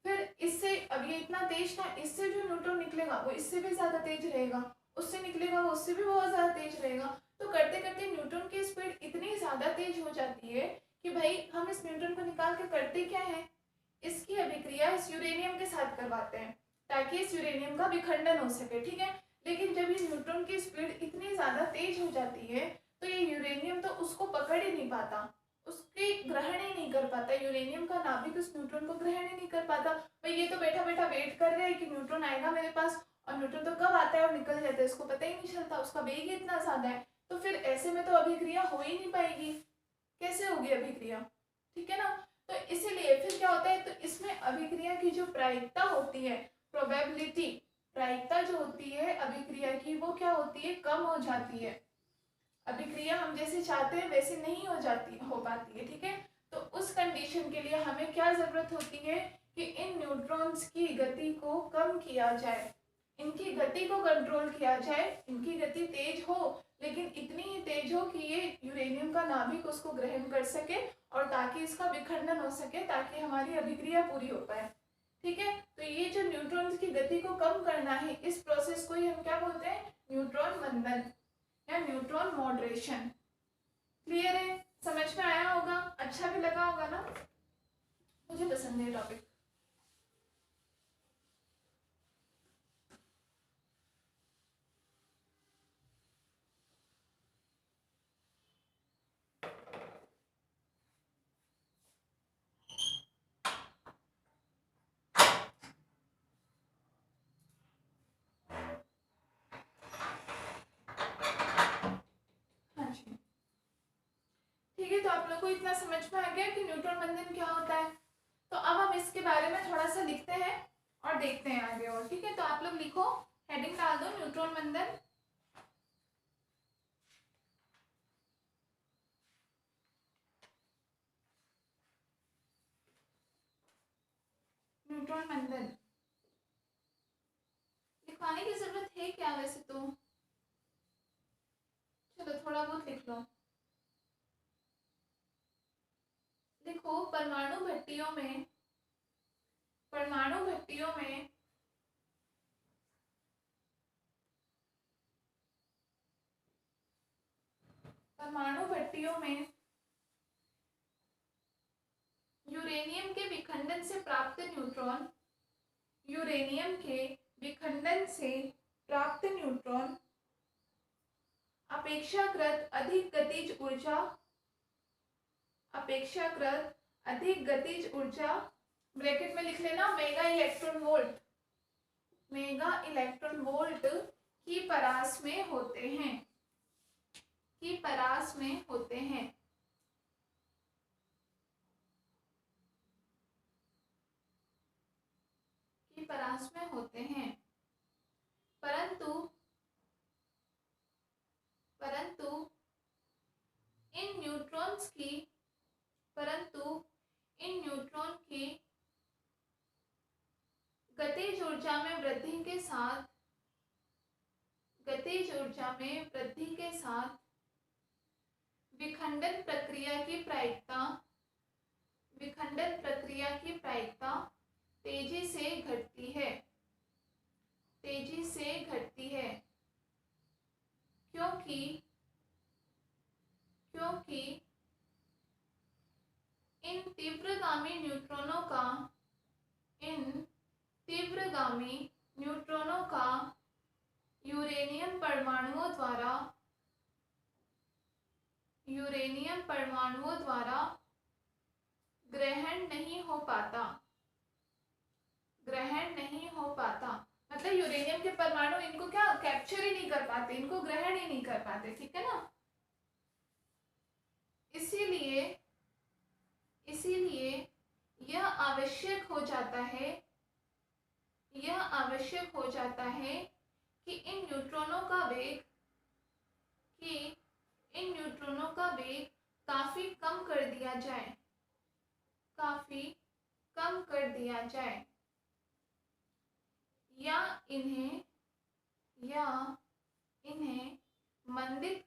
फिर इससे, अब ये इतना तेज था, इससे जो न्यूट्रॉन निकलेगा वो इससे भी ज्यादा तेज रहेगा, उससे निकलेगा वो उससे भी बहुत ज्यादा तेज रहेगा, तो करते करते न्यूट्रॉन की स्पीड इतनी ज्यादा तेज हो जाती है कि भाई हम इस न्यूट्रॉन को निकाल के करते क्या है, इसकी अभिक्रिया इस यूरेनियम के साथ करवाते हैं ताकि इस यूरेनियम का विखंडन हो सके, ठीक है। लेकिन जब ये न्यूट्रॉन की स्पीड इतनी ज्यादा तेज हो जाती है तो ये यूरेनियम तो उसको पकड़ ही नहीं पाता, उसके ग्रहण ही नहीं कर पाता, यूरेनियम का नाभिक उस न्यूट्रॉन को ग्रहण ही नहीं कर पाता, भाई ये तो बैठा बैठा वेट कर रहा है कि न्यूट्रॉन आएगा मेरे पास, और न्यूट्रॉन तो कब आता है और निकल जाता है उसको पता ही नहीं चलता, उसका वेग ही इतना ज्यादा है, तो फिर ऐसे में तो अभिक्रिया हो ही नहीं पाएगी, कैसे होगी अभिक्रिया, ठीक है ना। तो इसीलिए फिर क्या होता है, तो इसमें अभिक्रिया की जो प्रायिकता होती है, प्रोबेबिलिटी, प्रायिकता जो होती है अभिक्रिया की, वो क्या होती है, कम हो जाती है, अभिक्रिया हम जैसे चाहते हैं वैसे नहीं हो पाती है, ठीक है। तो उस कंडीशन के लिए हमें क्या जरूरत होती है कि इन न्यूट्रॉन्स की गति को कम किया जाए, इनकी गति को कंट्रोल किया जाए, इनकी गति तेज हो लेकिन इतनी ही तेज हो कि ये यूरेनियम का नाभिक उसको ग्रहण कर सके और ताकि इसका विखंडन हो सके, ताकि हमारी अभिक्रिया पूरी हो पाए, ठीक है। तो ये जो न्यूट्रॉन्स की गति को कम करना है, इस प्रोसेस को ही हम क्या बोलते हैं, न्यूट्रॉन मंदन या न्यूट्रॉन मॉडरेशन। क्लियर है, समझ में आया होगा, अच्छा भी लगा होगा ना, मुझे पसंद है टॉपिक। ठीक है, तो आप लोग को इतना समझ में आ गया कि न्यूट्रॉन बंधन क्या होता है। तो अब हम इसके बारे में थोड़ा सा लिखते हैं और देखते हैं आगे और, ठीक है। तो आप लोग लिखो, हेडिंग डाल दो न्यूट्रॉन बंधन। न्यूट्रॉन बंधन लिखवाने की जरूरत है क्या वैसे तो, चलो थोड़ा बहुत लिख लो। देखो, परमाणु भट्टियों में परमाणु भट्टियों में परमाणु भट्टियों में यूरेनियम के विखंडन से प्राप्त न्यूट्रॉन, यूरेनियम के विखंडन से प्राप्त न्यूट्रॉन अपेक्षाकृत अधिक गतिज ऊर्जा, ब्रैकेट में लिख लेना mega electron volt, mega electron volt की परास में होते हैं, की परास में होते हैं। की परास में होते हैं, परंतु इन न्यूट्रॉन्स की गतिज ऊर्जा में वृद्धि के साथ गतिज ऊर्जा में वृद्धि के साथ विखंडन प्रक्रिया की प्रायिकता तेजी से घटती है क्योंकि इन तीव्रगामी न्यूट्रॉनों का यूरेनियम परमाणुओं द्वारा ग्रहण नहीं हो पाता। मतलब यूरेनियम के परमाणु इनको क्या कैप्चर ही नहीं कर पाते, इनको ग्रहण ही नहीं कर पाते, ठीक है ना। इसीलिए यह आवश्यक हो जाता है कि इन न्यूट्रॉनों का वेग काफी कम कर दिया जाए या इन्हें मंदित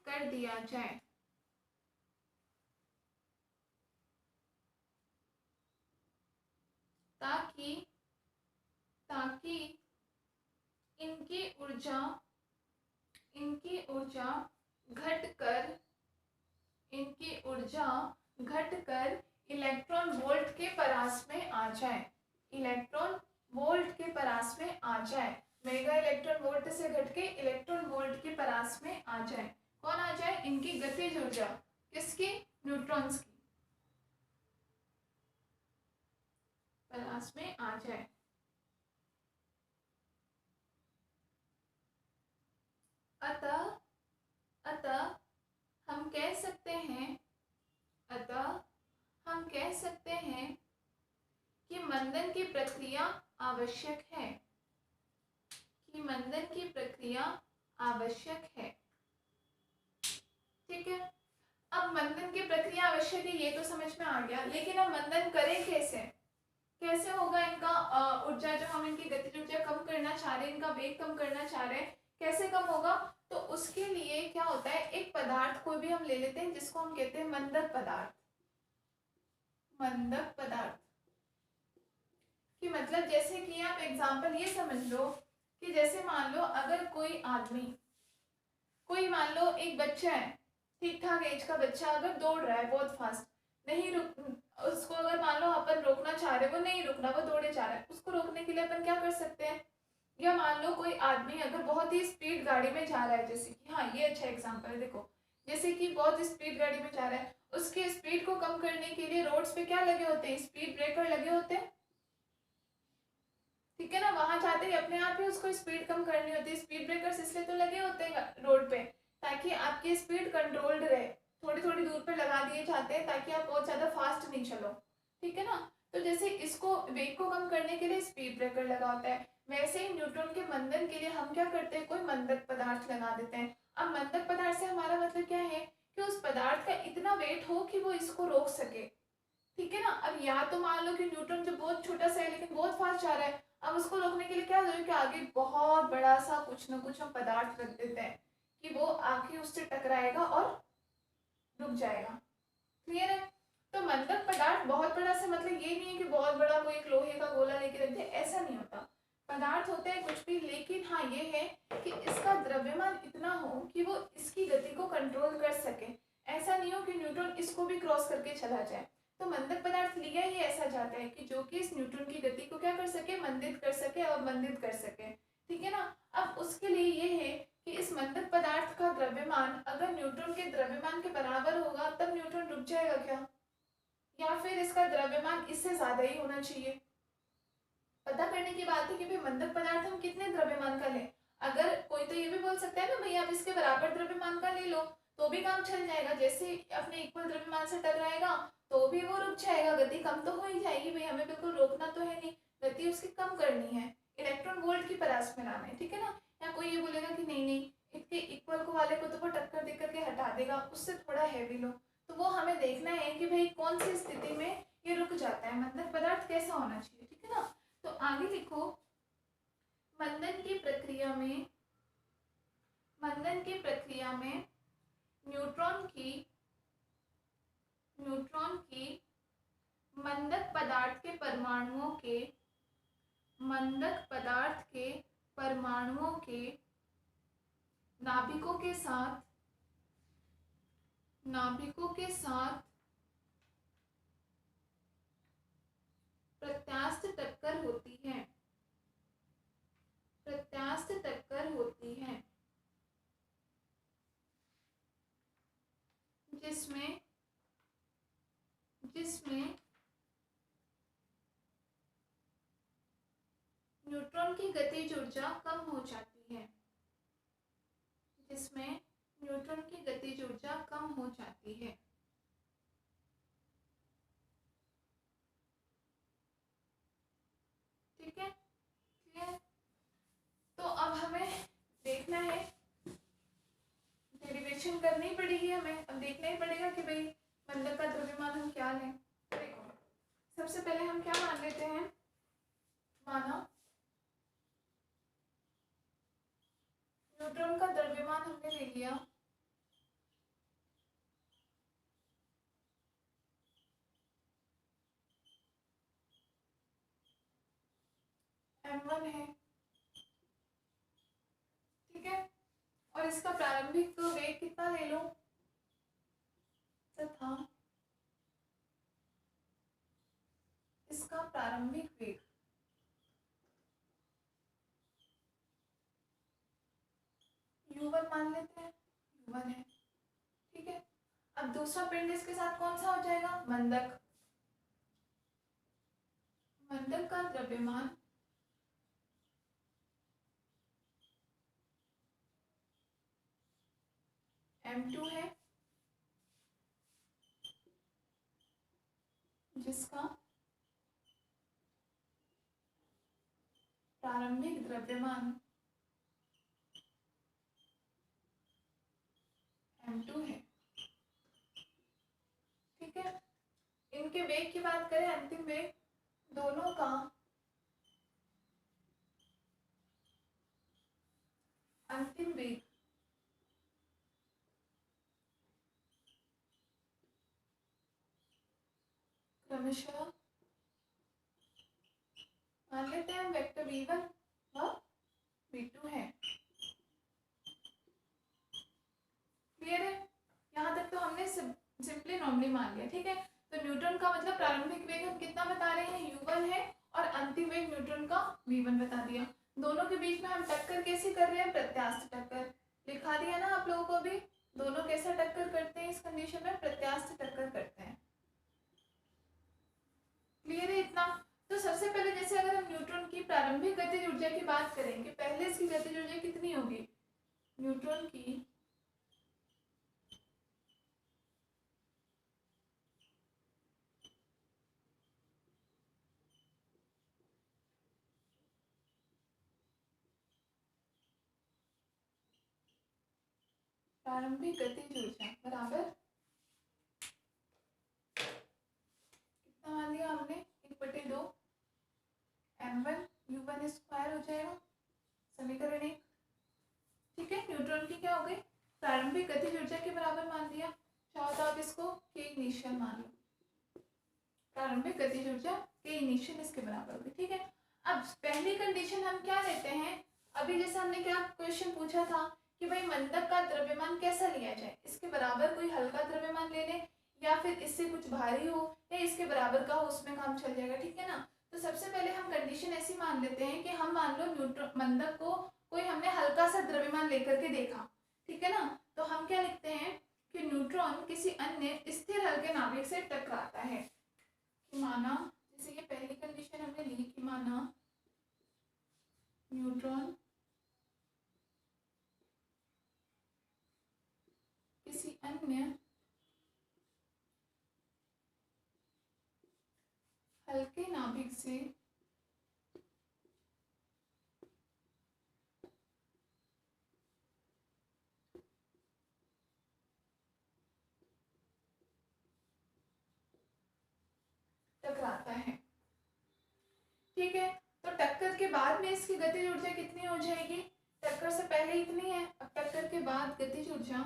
कर दिया जाए ताकि इनकी ऊर्जा घटकर इलेक्ट्रॉन वोल्ट के परास में आ जाए। मेगा इलेक्ट्रॉन वोल्ट से घटके इलेक्ट्रॉन वोल्ट के परास में आ जाए। कौन आ जाए? इनकी गतिज ऊर्जा, किसकी? न्यूट्रॉन्स की परास में आ जाए। अतः हम कह सकते हैं कि मंदन की प्रक्रिया आवश्यक है। ठीक है, अब मंदन की प्रक्रिया आवश्यक है ये तो समझ में आ गया, लेकिन अब मंदन करें कैसे होगा? इनका ऊर्जा जो हम इनकी गतिज ऊर्जा कम करना चाह रहे हैं, इनका वेग कम करना चाह रहे हैं, कैसे कम होगा? तो उसके लिए क्या होता है, एक पदार्थ कोई भी हम ले लेते हैं जिसको हम कहते हैं मंदक पदार्थ कि मतलब जैसे कि आप एग्जांपल ये समझ लो कि जैसे मान लो अगर कोई मान लो एक बच्चा है, ठीक ठाक एज का बच्चा, अगर दौड़ रहा है बहुत फास्ट, नहीं रुक, उसको अगर मान लो अपन रोकना चाह रहे, वो नहीं रुक रहा, वो दौड़े जा रहा है, उसको रोकने के लिए अपन क्या कर सकते हैं? या मान लो कोई आदमी अगर बहुत ही स्पीड गाड़ी में जा रहा है, जैसे कि हाँ ये अच्छा एग्जांपल है, देखो जैसे कि बहुत स्पीड गाड़ी में जा रहा है, उसके स्पीड को कम करने के लिए रोड्स पे क्या लगे होते हैं? स्पीड ब्रेकर लगे होते हैं, ठीक है ना। वहां जाते ही अपने आप ही उसको स्पीड कम करनी होती है। स्पीड ब्रेकर्स इसलिए तो लगे होते हैं रोड पे ताकि आपकी स्पीड कंट्रोल्ड रहे, थोड़ी थोड़ी दूर पे लगा दिए जाते हैं ताकि आप बहुत ज्यादा फास्ट नहीं चलो, ठीक है ना। तो जैसे इसको वेग को कम करने के लिए स्पीड ब्रेकर लगा होता है, वैसे ही न्यूट्रॉन के मंदन के लिए हम क्या करते हैं? कोई मंदक पदार्थ लगा देते हैं। अब मंदक पदार्थ से हमारा मतलब क्या है कि उस पदार्थ का इतना वेट हो कि वो इसको रोक सके, ठीक है ना। अब या तो मान लो कि न्यूट्रॉन जो बहुत छोटा सा है लेकिन बहुत फास्ट जा रहा है, अब उसको रोकने के लिए क्या जरूरी कि आगे बहुत बड़ा सा कुछ ना कुछ हम पदार्थ रख देते हैं कि वो आके उससे टकराएगा और रुक जाएगा। क्लियर है? तो मंदक पदार्थ बहुत बड़ा से मतलब ये नहीं है कि बहुत बड़ा कोई एक लोहे का गोला लेके रख दे, ऐसा नहीं होता। पदार्थ होते हैं कुछ भी, लेकिन हाँ ये है कि इसका द्रव्यमान इतना हो कि वो इसकी गति को कंट्रोल कर सके। ऐसा नहीं हो कि न्यूट्रॉन इसको भी क्रॉस करके चला जाए। तो मंदक पदार्थ लिया ही ऐसा जाता है कि जो कि इस न्यूट्रॉन की गति को क्या कर सके? मंदित कर सके, अवमंदित कर सके, ठीक है ना। अब उसके लिए ये है कि इस मंदक पदार्थ का द्रव्यमान अगर न्यूट्रॉन के द्रव्यमान के बराबर होगा तब न्यूट्रॉन रुक जाएगा क्या, या फिर इसका द्रव्यमान इससे ज्यादा ही होना चाहिए? पता करने की बात है कि भाई मंदक पदार्थ हम कितने द्रव्यमान का लें। अगर कोई तो ये भी बोल सकता है ना भाई आप इसके बराबर द्रव्यमान का ले लो तो भी काम चल जाएगा, जैसे अपने इक्वल द्रव्यमान से टकराएगा तो भी वो रुक जाएगा, गति कम तो हो ही जाएगी भाई, हमें बिल्कुल रोकना तो है नहीं, गति उसकी कम करनी है, इलेक्ट्रॉन वोल्ट की परास में लाना है, ठीक है ना। या कोई ये बोलेगा कि नहीं इसके इक्वल को वाले को तो वो टक्कर दे करके हटा देगा, उससे थोड़ा हैवी लो, तो वो हमें देखना है कि भाई कौन सी स्थिति में ये रुक जाता है, मंदक पदार्थ कैसा होना चाहिए, ठीक है ना। तो आगे लिखो, मंदन की प्रक्रिया में न्यूट्रॉन की मंदक पदार्थ के परमाणुओं के नाभिकों के साथ प्रत्यास्थ टक्कर होती है जिसमें न्यूट्रॉन की गतिज ऊर्जा कम हो जाती है, ठीक है, क्लियर। तो अब हमें देखना है, डेरिवेशन करनी पड़ेगी हमें, अब देखना ही पड़ेगा कि भाई मंदक का द्रव्यमान हम क्या लें। देखो, सबसे पहले हम क्या मान लेते हैं, माना न्यूट्रॉन का द्रव्यमान हमने ले लिया m1 है, ठीक है, और इसका प्रारंभिक वेग कितना ले लो, तथा इसका प्रारंभिक वेग u1 मान लेते हैं, u1 है, ठीक है। अब दूसरा पिंड इसके साथ कौन सा हो जाएगा, मंदक का द्रव्यमान m2 है, जिसका प्रारंभिक द्रव्यमान m2 है, ठीक है। इनके वेग की बात करें, अंतिम वेग दोनों का अंतिम वेग क्रमशः मान लेते हैं वेक्टर v1 और v2 है, क्लियर है। यहाँ तक तो हमने सिंपली नॉर्मली मान लिया, ठीक है। तो न्यूट्रॉन का मतलब प्रारंभिक वेग हम कितना बता रहे हैं, u1 है, और अंतिम वेग न्यूट्रॉन का v1 बता दिया। दोनों के बीच में हम टक्कर कैसे कर रहे हैं, प्रत्यास्थ टक्कर लिखा दिया ना आप लोगों को भी। दोनों कैसा टक्कर करते हैं, इस कंडीशन में प्रत्यास्थ टक्कर करते हैं, क्लियर है इतना। तो सबसे पहले जैसे अगर हम न्यूट्रॉन की प्रारंभिक गतिज ऊर्जा की बात करेंगे, पहले इसकी गतिज ऊर्जा कितनी होगी, न्यूट्रॉन की प्रारंभिक गतिज ऊर्जा बराबर कितना मान लिया हमने, 1/2 m1 u1 स्क्वायर हो जाएगा, समीकरण 1, ठीक है। न्यूट्रॉन की क्या हो गई, प्रारंभिक गतिज ऊर्जा के बराबर मान दिया, चाहो तो आप इसको k इनिशियल मान लो, प्रारंभिक गतिज ऊर्जा k इनिशियल इसके बराबर होगी, ठीक है। अब पहली कंडीशन हम क्या लेते हैं, अभी जैसे हमने क्या क्वेश्चन पूछा था कि भाई मंदक का द्रव्यमान कैसा लिया जाए, इसके बराबर कोई हल्का द्रव्यमान ले लें, या फिर इससे कुछ भारी हो, या इसके बराबर का हो, उसमें काम चल जाएगा, ठीक है ना। तो सबसे पहले हम कंडीशन ऐसी मान लेते हैं कि हम मान लो न्यूट्रॉन मंदक को कोई हमने हल्का सा द्रव्यमान लेकर के देखा, ठीक है ना। तो हम क्या लिखते हैं कि न्यूट्रॉन किसी अन्य स्थिर हल्के नाभिक से टकराता है, माना जैसे ये पहली कंडीशन हमने ली कि माना न्यूट्रॉन किसी अन्य हल्के नाभिक से टकराता है, ठीक है। तो टक्कर के बाद में इसकी गतिज ऊर्जा कितनी हो जाएगी? टक्कर से पहले इतनी है, अब टक्कर के बाद गतिज ऊर्जा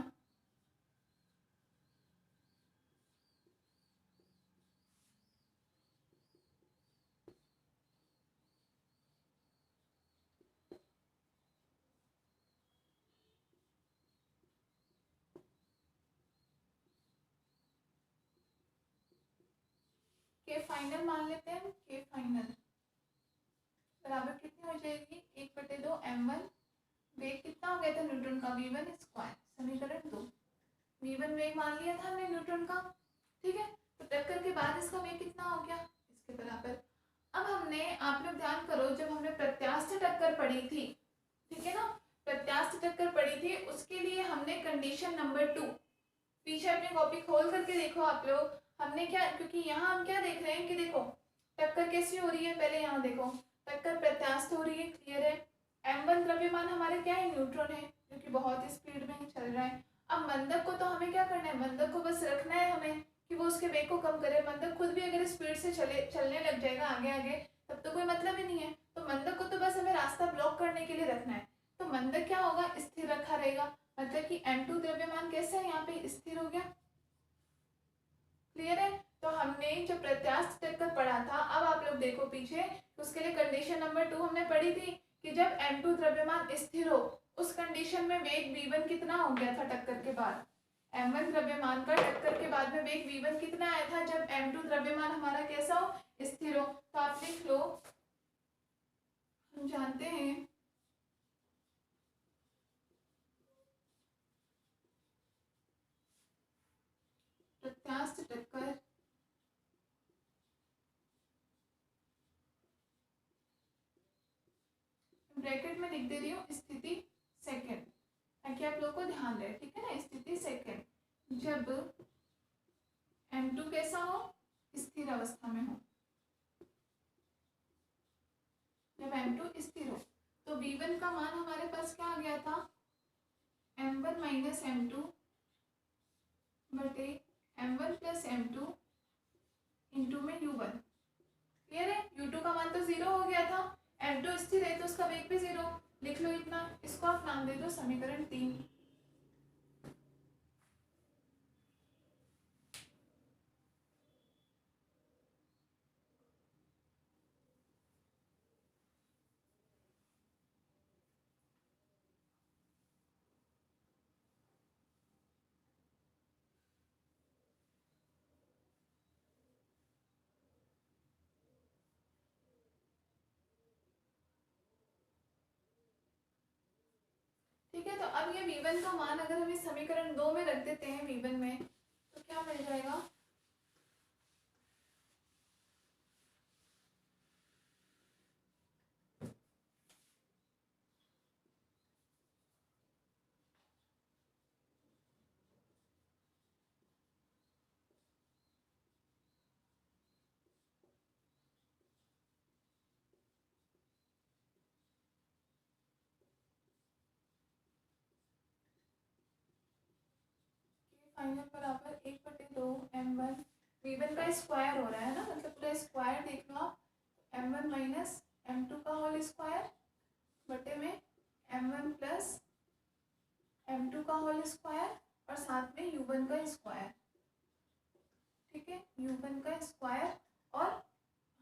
के फाइनल मान लेते हैं, के फाइनल बराबर कितनी हो जाएगी? 1/2 m1। वेग कितना हो गया था न्यूटन का? v1 स्क्वायर, समीकरण 2। v1 वेग मान लिया था हमने न्यूटन का, ठीक है। तो टक्कर के बाद इसका वेग कितना हो गया? इसके बराबर। अब हमने, आप लोग ध्यान करो, जब हमने प्रत्यास्थ टक्कर पढ़ी थी, ठीक है ना, प्रत्यास्थ टक्कर पढ़ी थी, उसके लिए हमने कंडीशन नंबर 2, पीछे अपनी कॉपी खोल करके देखो आप लोग, हमने क्या, क्योंकि यहाँ हम क्या देख रहे हैं कि देखो टक्कर कैसी हो रही है, पहले यहाँ देखो, टक्कर प्रत्यास्थ हो रही है, क्लियर है। m1 द्रव्यमान हमारे क्या है? न्यूट्रॉन है, जो कि बहुत स्पीड में ही चल रहा है। अब मंदक को तो हमें क्या करना है? मंदक को बस रखना है हमें कि वो उसके वेग को कम करे। मंदक खुद भी अगर स्पीड से चलने लग जाएगा आगे आगे, तब तो कोई मतलब ही नहीं है। तो मंदक को तो बस हमें रास्ता ब्लॉक करने के लिए रखना है। तो मंदक क्या होगा? स्थिर रखा रहेगा, मतलब कि m2 द्रव्यमान कैसे है? यहाँ पे स्थिर हो गया, क्लियर है। तो हमने जो प्रत्यास्थ टक्कर पढ़ा था, अब आप लोग देखो पीछे, उसके लिए कंडीशन नंबर 2 हमने पढ़ी थी कि जब m2 द्रव्यमान स्थिर हो, उस कंडीशन में वेग v1 कितना हो गया था टक्कर के बाद? m1 द्रव्यमान का टक्कर के बाद में वेग v1 कितना आया था जब m2 द्रव्यमान हमारा कैसा हो? स्थिर हो। तो आप लिख लो, हम जानते हैं प्रत्यास्थ टक्कर ब्रैकेट में लिख दे रही हूँ स्थिति सेकंड, ताकि आप लोग को ध्यान रहे, ठीक है ना। स्थिति सेकंड, जब m2 कैसा हो? स्थिर अवस्था में हो। जब m2 स्थिर हो तो v1 का मान हमारे पास क्या आ गया था? m1 माइनस m2 बटे m1 प्लस m2 इंटू में u1, क्लियर है। u2 का मान तो 0 हो गया था, m2 स्थिर है तो उसका वेग भी 0। लिख लो इतना, इसको आप नाम दे दो समीकरण 3। ठीक है, तो अब ये v1 का मान अगर हम इस समीकरण 2 में रख देते हैं v1 में, तो क्या मिल जाएगा? फाइनल बराबर 1/2 m1, v1 का स्क्वायर हो रहा है ना, मतलब पूरा स्क्वायर देख लो आप, m1 माइनस m2 का होल स्क्वायर बटे में m1 प्लस m2 का होल स्क्वायर और साथ में u1 का स्क्वायर, ठीक है, u1 का स्क्वायर और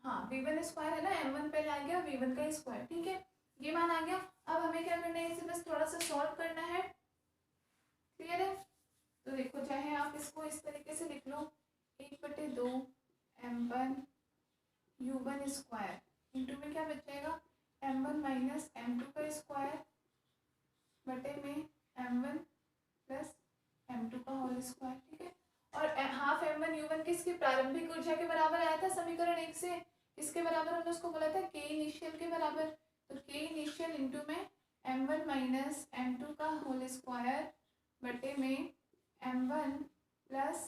हाँ v1 स्क्वायर है ना, m1 पहले आ गया, v1 का स्क्वायर, ठीक है, ये मान आ गया। अब हमें क्या करना है? इसे बस थोड़ा सा सॉल्व करना है, क्लियर है। तो देखो, चाहे आप इसको इस तरीके से लिख लो, 1/2 m1 u1 स्क्वायर इंटू में क्या बच जाएगा? m1 माइनस m2 का स्क्वायर बटे में m1 प्लस m2 का होल स्क्वायर, ठीक है। और हाफ m1 u1 किसकी प्रारंभिक ऊर्जा के बराबर आया था समीकरण 1 से? किसके बराबर? हमने उसको बोला था k इनिशियल के बराबर। तो k इनिशियल इंटू में m1 माइनस m2 का होल स्क्वायर बटे में m1 प्लस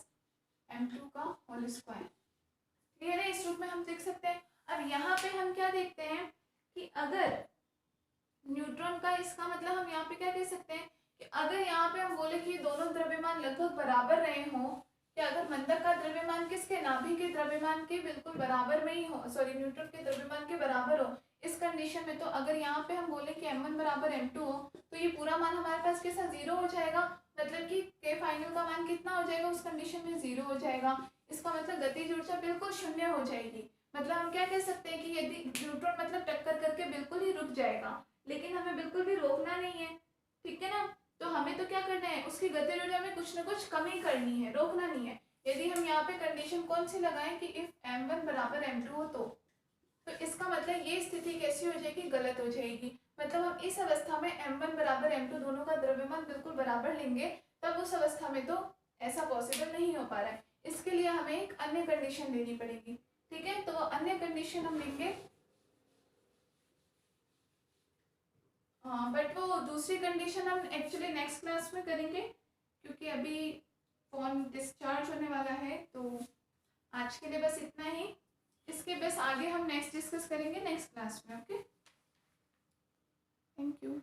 m2 का होल स्क्वायर, क्लियर है। इस रूप में हम देख सकते हैं। अब यहाँ पे हम क्या देखते हैं कि अगर न्यूट्रॉन का, इसका मतलब हम यहाँ पे क्या कह सकते हैं कि अगर यहाँ पे हम बोले कि दोनों द्रव्यमान लगभग बराबर रहे हों, या अगर मंदक का द्रव्यमान किसके? नाभिक के द्रव्यमान के बिल्कुल बराबर में ही हो, सॉरी न्यूट्रॉन के द्रव्यमान के बराबर हो, इस कंडीशन में तो अगर यहाँ पे हम बोले कि m1 बराबर m2 हो तो ये पूरा मान हमारे पास के साथ 0 हो जाएगा, मतलब कि के फाइनल का मान कितना हो जाएगा उस कंडीशन में 0 हो जाएगा। इसका मतलब गतिज ऊर्जा बिल्कुल शून्य हो जाएगी। मतलब हम क्या कह सकते हैं कि यदि न्यूट्रॉन मतलब टक्कर करके बिल्कुल ही रुक जाएगा, लेकिन हमें बिल्कुल भी रोकना नहीं है, ठीक है ना। तो हमें तो क्या करना है, उसकी गतिज ऊर्जा में कुछ ना कुछ कमी करनी है, रोकना नहीं है। यदि हम यहाँ पे कंडीशन कौन सी लगाएं कि इफ m1 बराबर m2 हो तो इसका मतलब ये स्थिति कैसी हो जाएगी, गलत हो जाएगी। मतलब हम इस अवस्था में m1 बराबर m2 दोनों का द्रव्यमान बिल्कुल बराबर लेंगे, तब उस अवस्था में तो ऐसा पॉसिबल नहीं हो पा रहा है। इसके लिए हमें एक अन्य कंडीशन लेनी पड़ेगी, ठीक है। तो अन्य कंडीशन हम लेंगे, हाँ बट वो दूसरी कंडीशन हम एक्चुअली नेक्स्ट क्लास में करेंगे, क्योंकि अभी फोन डिस्चार्ज होने वाला है। तो आज के लिए बस इतना ही, इसके बस आगे हम नेक्स्ट डिस्कस करेंगे नेक्स्ट क्लास में। Okay, thank you.